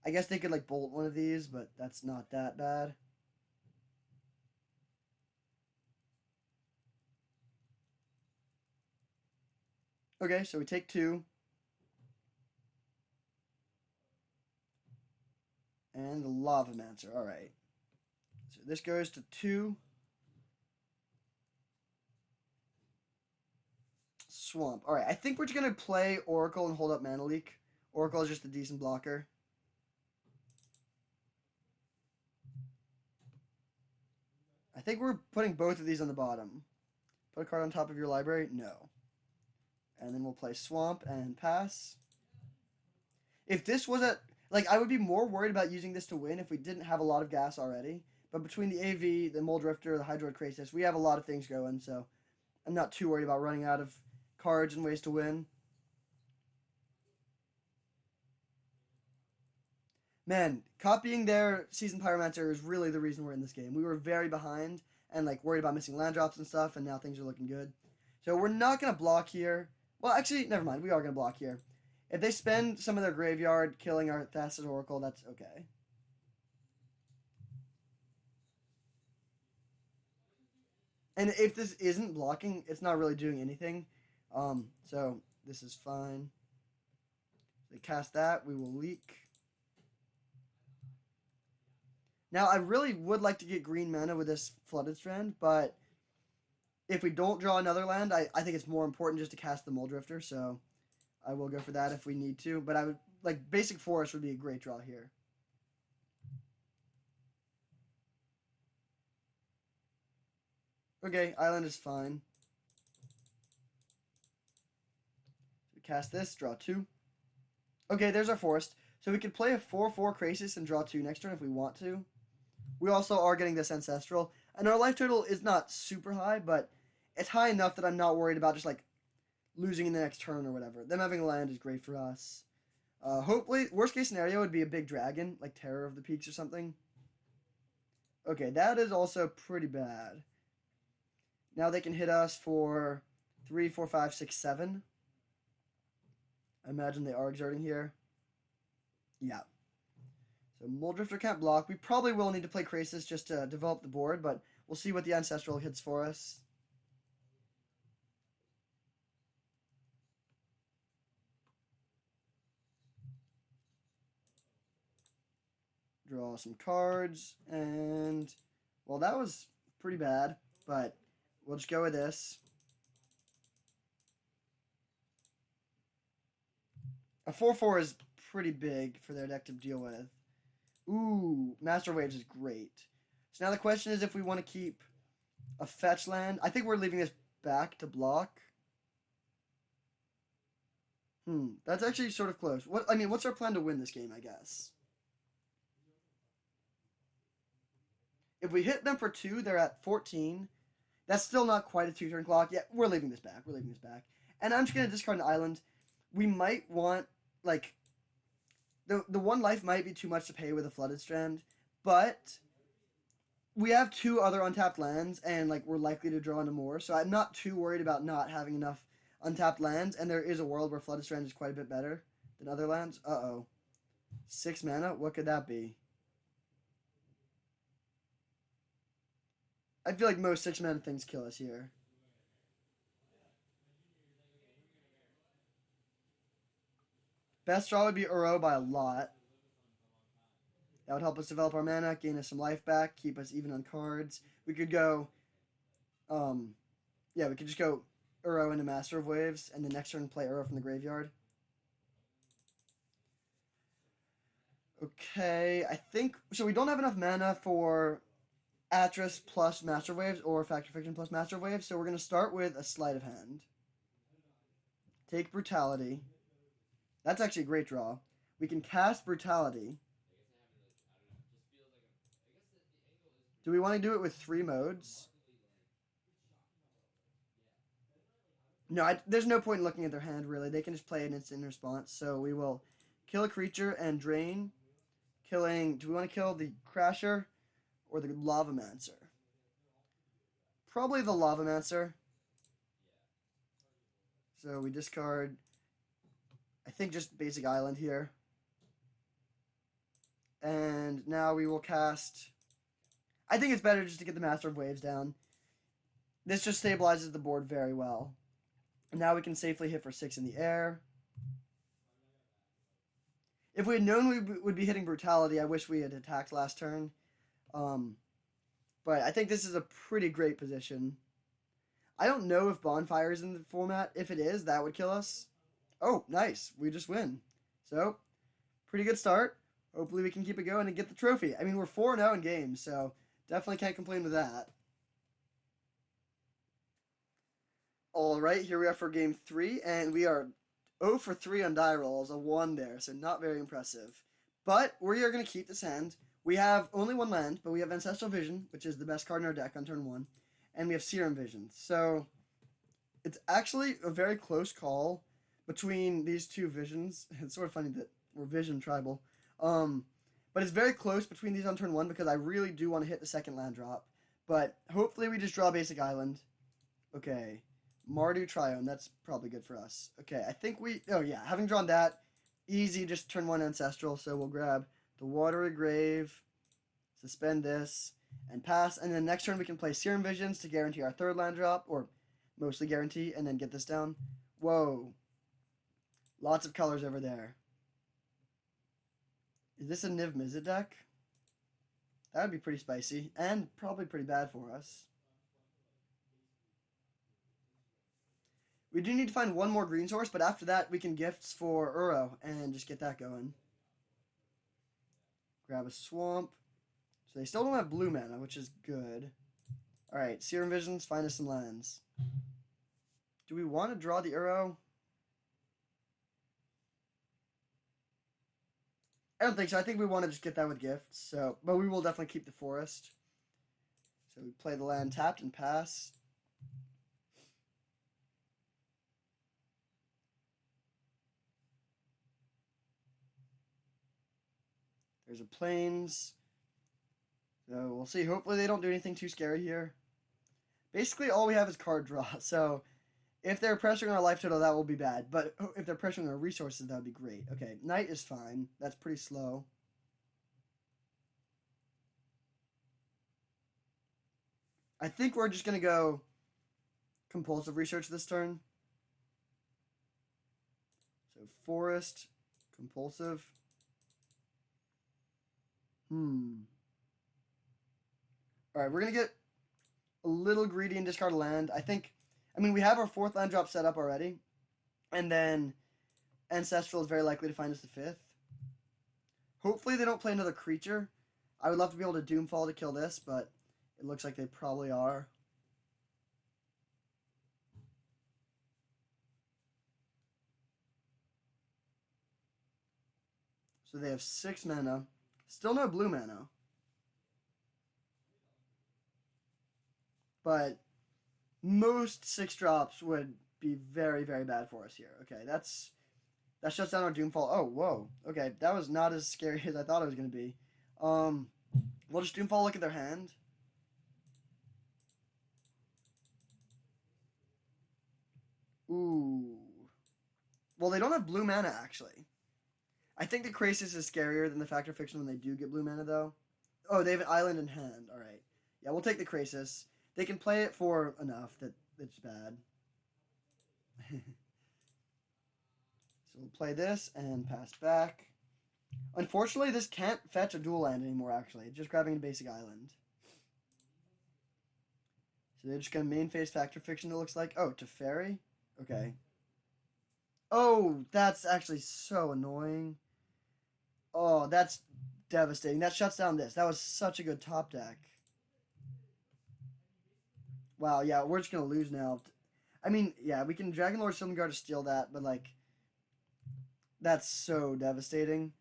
I guess they could, like, bolt one of these, but that's not that bad. Okay, so we take 2. And the Lavamancer. Alright. So this goes to 2. Swamp. Alright, I think we're just going to play Oracle and hold up Mana Leak. Oracle is just a decent blocker. I think we're putting both of these on the bottom. Put a card on top of your library? No. And then we'll play Swamp and pass. If this was a... Like, I would be more worried about using this to win if we didn't have a lot of gas already. But between the AV, the Muldrifter, the Hydroid Krasis, we have a lot of things going, so I'm not too worried about running out of cards and ways to win. Man, copying their Seasoned Pyromancer is really the reason we're in this game. We were very behind and, like, worried about missing land drops and stuff, and now things are looking good. So we're not going to block here. Well, actually, never mind. We are going to block here. If they spend some of their graveyard killing our Thassa's Oracle, that's okay. And if this isn't blocking, it's not really doing anything. So this is fine. They cast that, we will leak. Now, I really would like to get green mana with this Flooded Strand, but if we don't draw another land, I think it's more important just to cast the Muldrifter, so I will go for that if we need to. But I would, like, Basic Forest would be a great draw here. Okay, Island is fine. So cast this, draw 2. Okay, there's our Forest. So we could play a 4/4 Krasis and draw 2 next turn if we want to. We also are getting this Ancestral. And our life total is not super high, but it's high enough that I'm not worried about just, like, losing in the next turn or whatever. Them having a land is great for us. Hopefully, worst case scenario would be a big dragon, like Terror of the Peaks or something. Okay, that is also pretty bad. Now they can hit us for 3, 4, 5, 6, 7. I imagine they are exerting here. Yeah. So Muldrifter can't block. We probably will need to play Krasis just to develop the board, but we'll see what the Ancestral hits for us. Draw some cards, and well, that was pretty bad, but we'll just go with this. A 4/4 is pretty big for their deck to deal with. Ooh, Master Waves is great. So now the question is if we want to keep a fetch land. I think we're leaving this back to block. That's actually sort of close. What's our plan to win this game, I guess? If we hit them for 2, they're at 14. That's still not quite a 2-turn clock. Yeah, we're leaving this back. We're leaving this back. And I'm just going to discard an island. We might want, like, the 1 life might be too much to pay with a Flooded Strand, but we have 2 other untapped lands, and, like, we're likely to draw into more, so I'm not too worried about not having enough untapped lands, and there is a world where Flooded Strand is quite a bit better than other lands. Uh-oh. 6 mana? What could that be? I feel like most 6 mana things kill us here. Best draw would be Uro by a lot. That would help us develop our mana, gain us some life back, keep us even on cards. We could go, we could just go Uro into Master of Waves, and the next turn play Uro from the graveyard. Okay, I think, so we don't have enough mana for Atris plus Master of Waves or Factor Fiction plus Master of Waves, so we're going to start with a Sleight of Hand. Take Brutality. That's actually a great draw. We can cast Brutality. Do we want to do it with 3 modes? No, there's no point in looking at their hand, really. They can just play an instant response. So we will kill a creature and drain. Do we want to kill the Crasher or the Lavamancer? Probably the Lavamancer. So we discard, I think, just basic island here. And now we will cast, I think it's better just to get the Master of Waves down. This just stabilizes the board very well. And now we can safely hit for 6 in the air. If we had known we would be hitting Brutality, I wish we had attacked last turn. But I think this is a pretty great position. I don't know if Bonfire is in the format. If it is, that would kill us. Oh, nice. We just win. So, pretty good start. Hopefully we can keep it going and get the trophy. I mean, we're 4-0 in games, so definitely can't complain with that. All right, here we are for game 3, and we are 0 for 3 on die rolls, a 1 there, so not very impressive. But we are going to keep this hand. We have only 1 land, but we have Ancestral Vision, which is the best card in our deck on turn 1, and we have Serum Vision. So it's actually a very close call between these 2 visions. It's sort of funny that we're Vision Tribal. But it's very close between these on turn 1 because I really do want to hit the second land drop. But hopefully we just draw a basic island. Okay. Mardu Triome, that's probably good for us. Okay, I think having drawn that, easy, just turn 1 Ancestral, so we'll grab the Watery Grave, suspend this, and pass, and then next turn we can play Serum Visions to guarantee our 3rd land drop, or mostly guarantee, and then get this down. Whoa. Lots of colors over there. Is this a Niv Mizzet deck? That would be pretty spicy, and probably pretty bad for us. We do need to find 1 more green source, but after that we can gifts for Uro and just get that going. Grab a swamp. So they still don't have blue mana, which is good. Alright, Serum Visions, find us some lands. Do we want to draw the Uro? I don't think so. I think we want to just get that with gifts. But we will definitely keep the forest. So we play the land tapped and pass. There's a Plains. So we'll see. Hopefully they don't do anything too scary here. Basically all we have is card draw. So If they're pressuring our life total, that will be bad. But if they're pressuring our resources, that would be great. Okay, knight is fine. That's pretty slow. I think we're just going to go compulsive research this turn. So forest, compulsive. Alright, we're going to get a little greedy and discard a land. I mean, we have our 4th land drop set up already. And then Ancestral is very likely to find us the 5th. Hopefully they don't play another creature. I would love to be able to Doomfall to kill this, but it looks like they probably are. So they have 6 mana. Still no blue mana. But most 6 drops would be very, very bad for us here. Okay, that shuts down our Doomfall. Oh, whoa. Okay, that was not as scary as I thought it was going to be. We'll just Doomfall look at their hand. Ooh. Well, they don't have blue mana, actually. I think the Krasis is scarier than the Fact or Fiction when they do get blue mana, though. Oh, they have an island in hand. All right. Yeah, we'll take the Krasis. They can play it for enough that it's bad. So we'll play this and pass back. Unfortunately, this can't fetch a dual land anymore, actually. It's just grabbing a basic island. So they're just going to main phase Fact or Fiction, it looks like. Oh, Teferi? Okay. Oh, that's actually so annoying. Oh, that's devastating. That shuts down this. That was such a good top deck. Wow, yeah, we're just going to lose now. I mean, yeah, we can Dragon Lord Sylvan Guard to steal that, but, like, that's so devastating.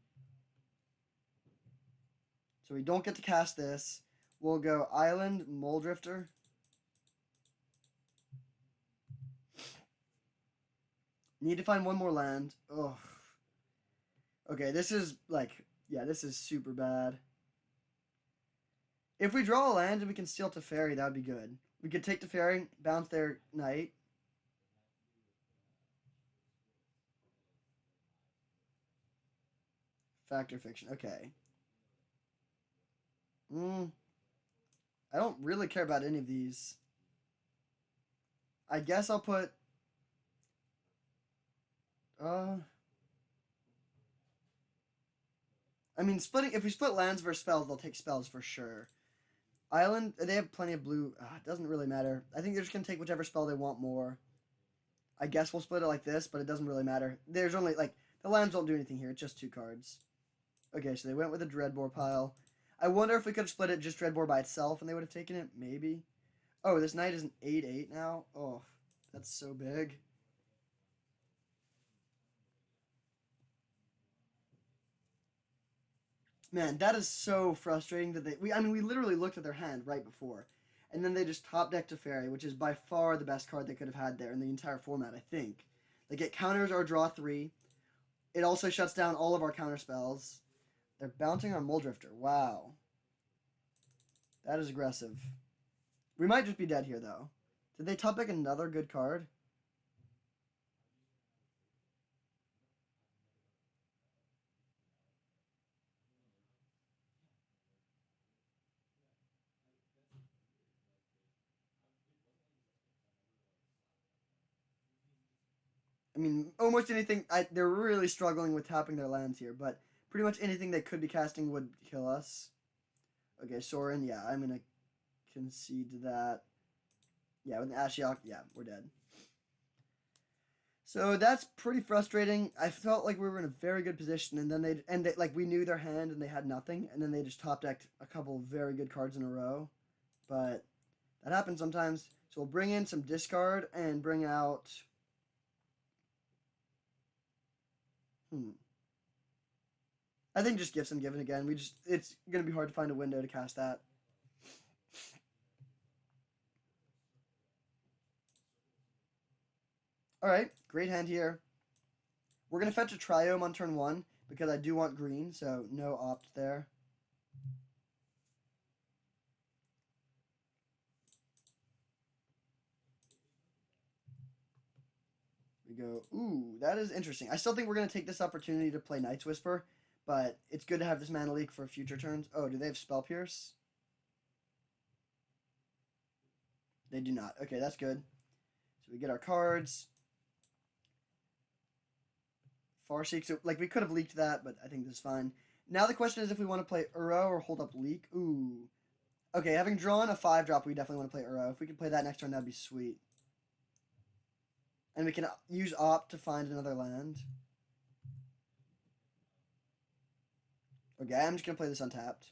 So we don't get to cast this. We'll go Island, Mole Drifter. Need to find one more land. Ugh. Okay, this is, like, yeah, this is super bad. If we draw a land and we can steal Teferi, that would be good. We could take Teferi, bounce their knight. Fact or Fiction, okay. I don't really care about any of these. I guess I'll put... I mean, if we split lands versus spells, they'll take spells for sure. Island, they have plenty of blue. It doesn't really matter. I think they're just going to take whichever spell they want more. I guess we'll split it like this, but it doesn't really matter. There's only, like, the lands don't do anything here. It's just 2 cards. Okay, so they went with a Dreadbore pile. I wonder if we could have split it just Dreadbore by itself and they would have taken it. Maybe. Oh, this knight is an 8/8 now? Oh, that's so big. Man, that is so frustrating that we literally looked at their hand right before. And then they just top deck Teferi, which is by far the best card they could have had there in the entire format, I think. Like, it counters our draw 3. It also shuts down all of our counter spells. They're bouncing on Mole Drifter. Wow. That is aggressive. We might just be dead here, though. Did they top deck another good card? I mean, almost anything. They're really struggling with tapping their lands here, but pretty much anything they could be casting would kill us. Okay, Sorin, yeah, I'm going to concede to that. Yeah, with an Ashiok, yeah, we're dead. So that's pretty frustrating. I felt like we were in a very good position, and then like we knew their hand and they had nothing, and then they just top decked a couple of very good cards in a row. But that happens sometimes. So we'll bring in some discard and bring out. I think just Gifts and Given again. It's gonna be hard to find a window to cast that. Alright, great hand here. We're gonna fetch a Triome on turn 1 because I do want green, so no opt there. We go, ooh, that is interesting. I still think we're going to take this opportunity to play Night's Whisper, but it's good to have this mana leak for future turns. Oh, do they have Spell Pierce? They do not. Okay, that's good. So we get our cards. Farseek, so like we could have leaked that, but I think this is fine. Now the question is if we want to play Uro or hold up Leak. Ooh. Okay, having drawn a 5-drop, we definitely want to play Uro. If we could play that next turn, that'd be sweet. And we can use Opt to find another land. Okay, I'm just going to play this untapped.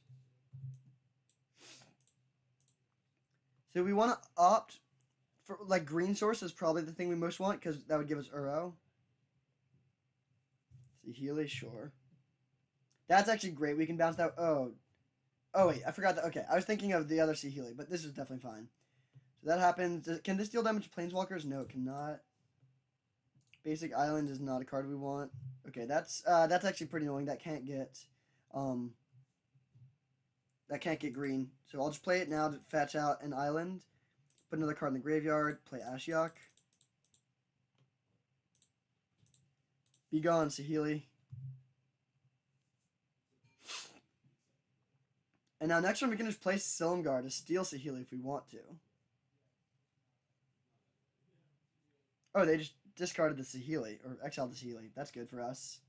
So we want to opt for, like, green source is probably the thing we most want, because that would give us Uro. Saheeli, sure. That's actually great. We can bounce that. Oh, wait, I forgot that. Okay, I was thinking of the other Saheeli, but this is definitely fine. So that happens. Can this deal damage to Planeswalkers? No, it cannot. Basic Island is not a card we want. Okay, that's actually pretty annoying. That can't get green. So I'll just play it now to fetch out an island. Put another card in the graveyard. Play Ashiok. Be gone, Saheeli. And now next turn we can just play Silumgar to steal Saheeli if we want to. Oh, they just discarded the Saheeli, or exiled the Saheeli. That's good for us.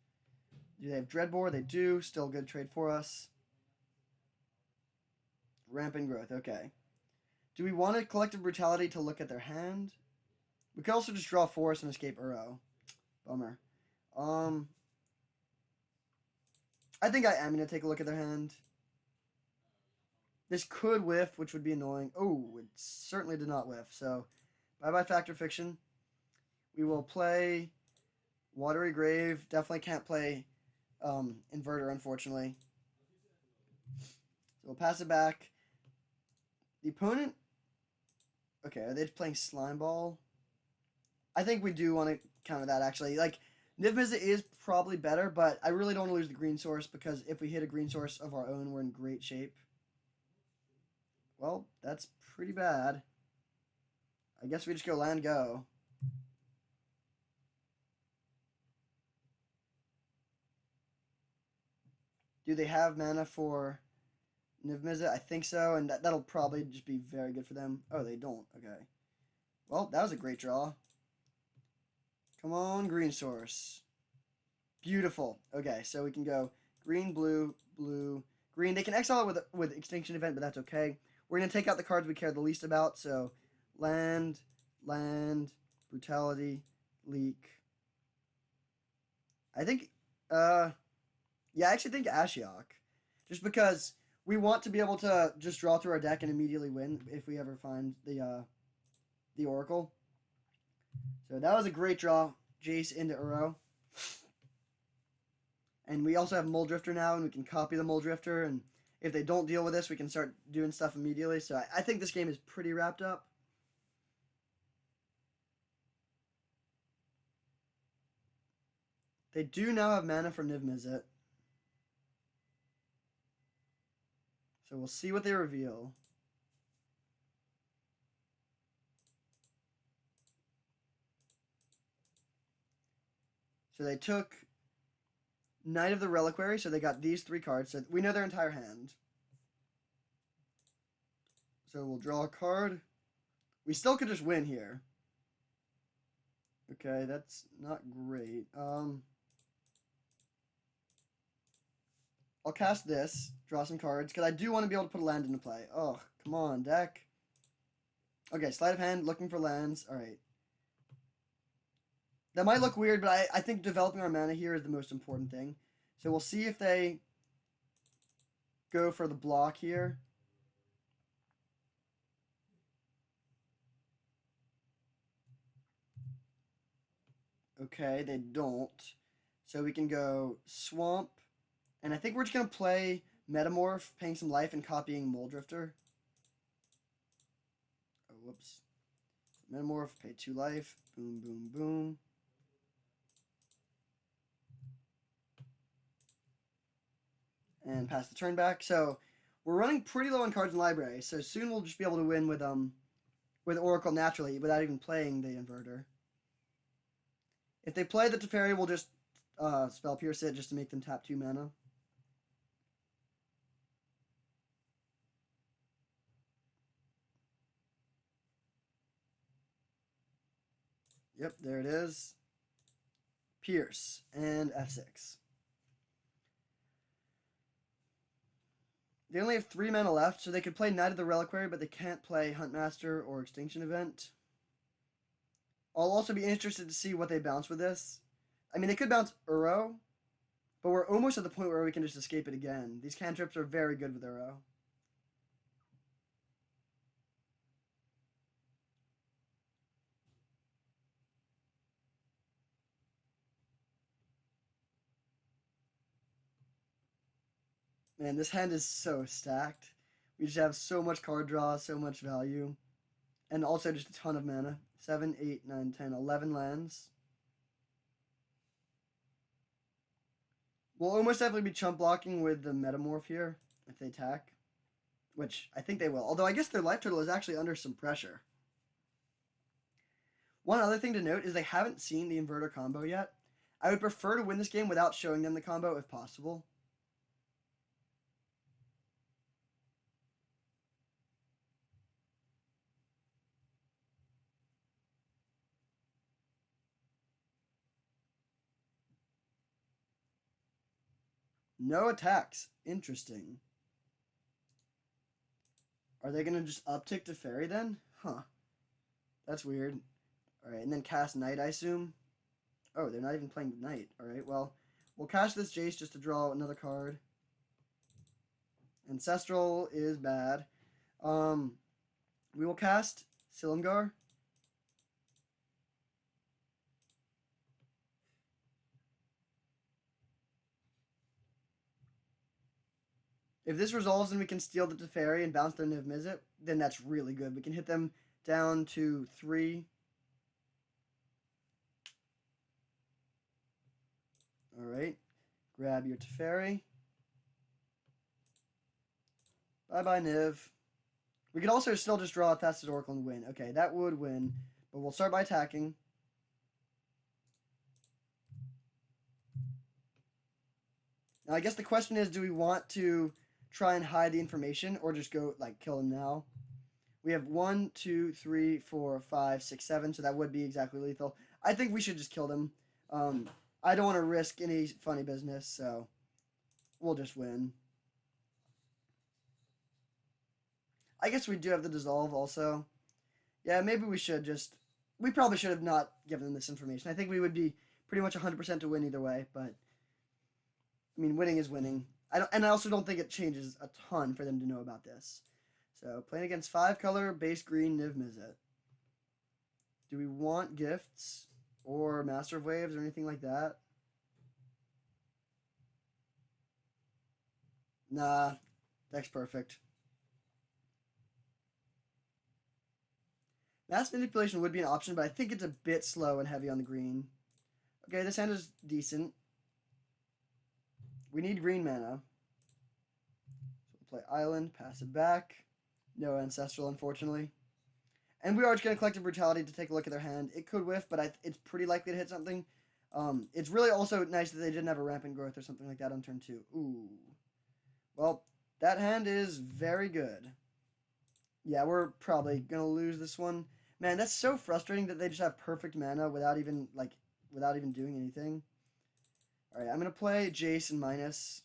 Do they have Dreadbore? They do. Still good trade for us. Rampant Growth, okay. Do we want a Collective Brutality to look at their hand? We could also just draw Forest and escape Uro. Bummer. I think I am going to take a look at their hand. This could whiff, which would be annoying. Oh, it certainly did not whiff. So, bye-bye Fact or Fiction. We will play Watery Grave. Definitely can't play Inverter, unfortunately. So we'll pass it back. The opponent... Okay, are they playing Slime Ball? I think we do want to counter that, actually. Like, Niv Mizzet is probably better, but I really don't want to lose the green source, because if we hit a green source of our own, we're in great shape. Well, that's pretty bad. I guess we just go land go. Do they have mana for Niv Mizzet? I think so, and that'll probably just be very good for them. Oh, they don't. Okay. Well, that was a great draw. Come on, green source. Beautiful. Okay, so we can go green, blue, blue, green. They can exile it with Extinction Event, but that's okay. We're going to take out the cards we care the least about, so land, brutality, leak. I think, yeah, I actually think Ashiok. Just because we want to be able to just draw through our deck and immediately win if we ever find the Oracle. So that was a great draw. Jace into Uro. And we also have Mole Drifter now, and we can copy the Mole Drifter, and if they don't deal with this, we can start doing stuff immediately. So I think this game is pretty wrapped up. They do now have mana for Niv Mizzet. So we'll see what they reveal. So they took Knight of the Reliquary, so they got these 3 cards. So we know their entire hand. So we'll draw a card. We still could just win here. Okay, that's not great. I'll cast this, draw some cards, because I do want to be able to put a land into play. Oh, come on, deck. Okay, sleight of hand, looking for lands. Alright. That might look weird, but I think developing our mana here is the most important thing. So we'll see if they go for the block here. Okay, they don't. So we can go Swamp. And I think we're just going to play Metamorph, paying some life and copying Mole Drifter. Oh, whoops. Metamorph, pay 2 life. Boom, boom, boom. And pass the turn back. So we're running pretty low on cards in library. So soon we'll just be able to win with Oracle naturally without even playing the Inverter. If they play the Teferi, we'll just Spell Pierce it just to make them tap 2 mana. Yep, there it is. Pierce and F6. They only have 3 mana left, so they could play Knight of the Reliquary, but they can't play Huntmaster or Extinction Event. I'll also be interested to see what they bounce with this. I mean, they could bounce Uro, but we're almost at the point where we can just escape it again. These cantrips are very good with Uro. Man, this hand is so stacked. We just have so much card draw, so much value. And also just a ton of mana. 7, 8, 9, 10, 11 lands. We'll almost definitely be chump blocking with the Metamorph here if they attack. Which I think they will. Although I guess their life total is actually under some pressure. One other thing to note is they haven't seen the inverter combo yet. I would prefer to win this game without showing them the combo if possible. No attacks. Interesting. Are they going to just uptick to Fairy then? Huh. That's weird. Alright, and then cast Knight, I assume. Oh, they're not even playing Knight. Alright, well, we'll cast this Jace just to draw another card. Ancestral is bad. We will cast Silumgar. If this resolves and we can steal the Teferi and bounce their Niv Mizzet, then that's really good. We can hit them down to 3. Alright. Grab your Teferi. Bye-bye, Niv. We could also still just draw a Thassa's Oracle and win. Okay, that would win. But we'll start by attacking. Now, I guess the question is, do we want to try and hide the information or just go, like, kill them now? We have 1, 2, 3, 4, 5, 6, 7, so that would be exactly lethal. I think we should just kill them. I don't want to risk any funny business, so we'll just win. I guess we do have the dissolve also. Yeah, maybe we should just... We probably should have not given them this information. I think we would be pretty much 100% to win either way, but... I mean, winning is winning. I also don't think it changes a ton for them to know about this. So, playing against 5-color, base green, Niv Mizzet. Do we want gifts? Or Master of Waves or anything like that? Nah, deck's perfect. Mass Manipulation would be an option, but I think it's a bit slow and heavy on the green. Okay, this hand is decent. We need green mana. So we'll play Island, pass it back. No Ancestral, unfortunately. And we are just going to Collective Brutality to take a look at their hand. It could whiff, but it's pretty likely to hit something. It's really also nice that they didn't have a Rampant Growth or something like that on turn 2. Ooh. Well, that hand is very good. Yeah, we're probably going to lose this one. Man, that's so frustrating that they just have perfect mana without even doing anything. Alright, I'm going to play Jace and minus.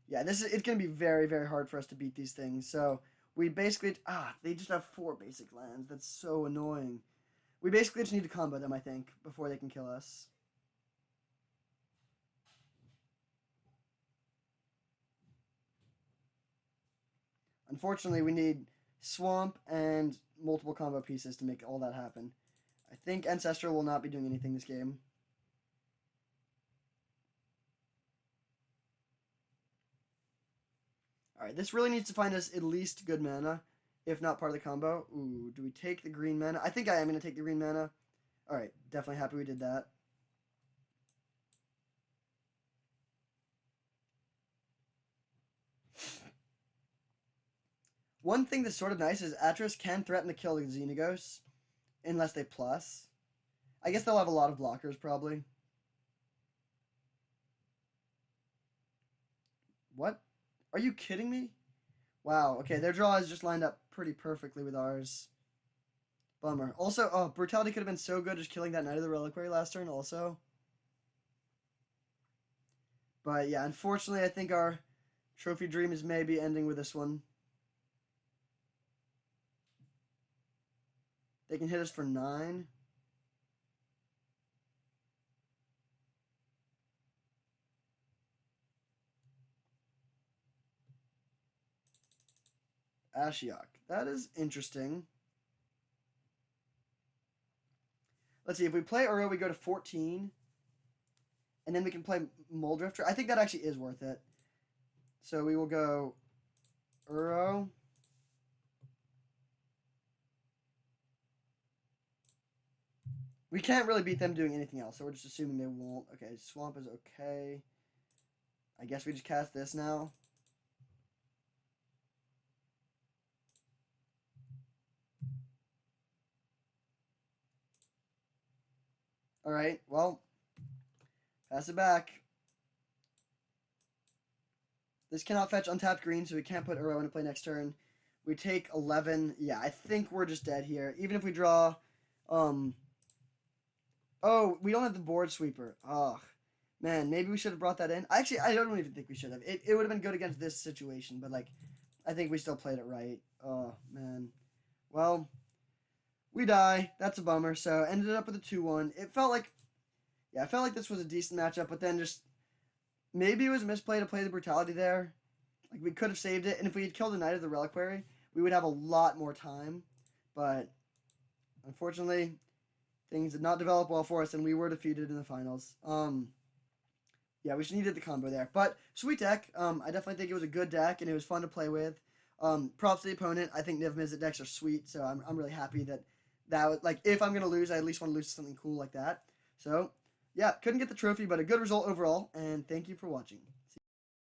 Yeah, it's going to be very, very hard for us to beat these things. So, we basically... they just have 4 basic lands. That's so annoying. We basically just need to combo them, I think, before they can kill us. Unfortunately, we need Swamp and multiple combo pieces to make all that happen. I think Ancestral will not be doing anything this game. Alright, this really needs to find us at least good mana, if not part of the combo. Ooh, do we take the green mana? I think I am going to take the green mana. Alright, definitely happy we did that. One thing that's sort of nice is Atros can threaten to kill the Xenagos unless they plus. I guess they'll have a lot of blockers, probably. What? Are you kidding me? Wow, okay, their draw is just lined up pretty perfectly with ours. Bummer. Also, oh, Brutality could have been so good just killing that Knight of the Reliquary last turn also. But yeah, unfortunately, I think our trophy dream is maybe ending with this one. They can hit us for 9. Ashiok. That is interesting. Let's see, if we play Uro, we go to 14. And then we can play Moldrifter. I think that actually is worth it. So we will go Uro. We can't really beat them doing anything else, so we're just assuming they won't. Okay, Swamp is okay. I guess we just cast this now. Alright, well, pass it back. This cannot fetch untapped green, so we can't put Uro into play next turn. We take 11. Yeah, I think we're just dead here. Even if we draw... Oh, we don't have the board sweeper. Oh, man, maybe we should have brought that in. Actually, I don't even think we should have. It would have been good against this situation, but, like, I think we still played it right. Oh, man. Well, we die. That's a bummer. So, ended up with a 2-1. It felt like... Yeah, I felt like this was a decent matchup, but then just... Maybe it was a misplay to play the Brutality there. Like, we could have saved it, and if we had killed the Knight of the Reliquary, we would have a lot more time. But, unfortunately... Things did not develop well for us, and we were defeated in the finals. Yeah, we just needed the combo there. But, sweet deck. I definitely think it was a good deck, and it was fun to play with. Props to the opponent. I think Niv Mizzet decks are sweet, so I'm really happy that was, like, if I'm going to lose, I at least want to lose to something cool like that. So, yeah, couldn't get the trophy, but a good result overall, and thank you for watching.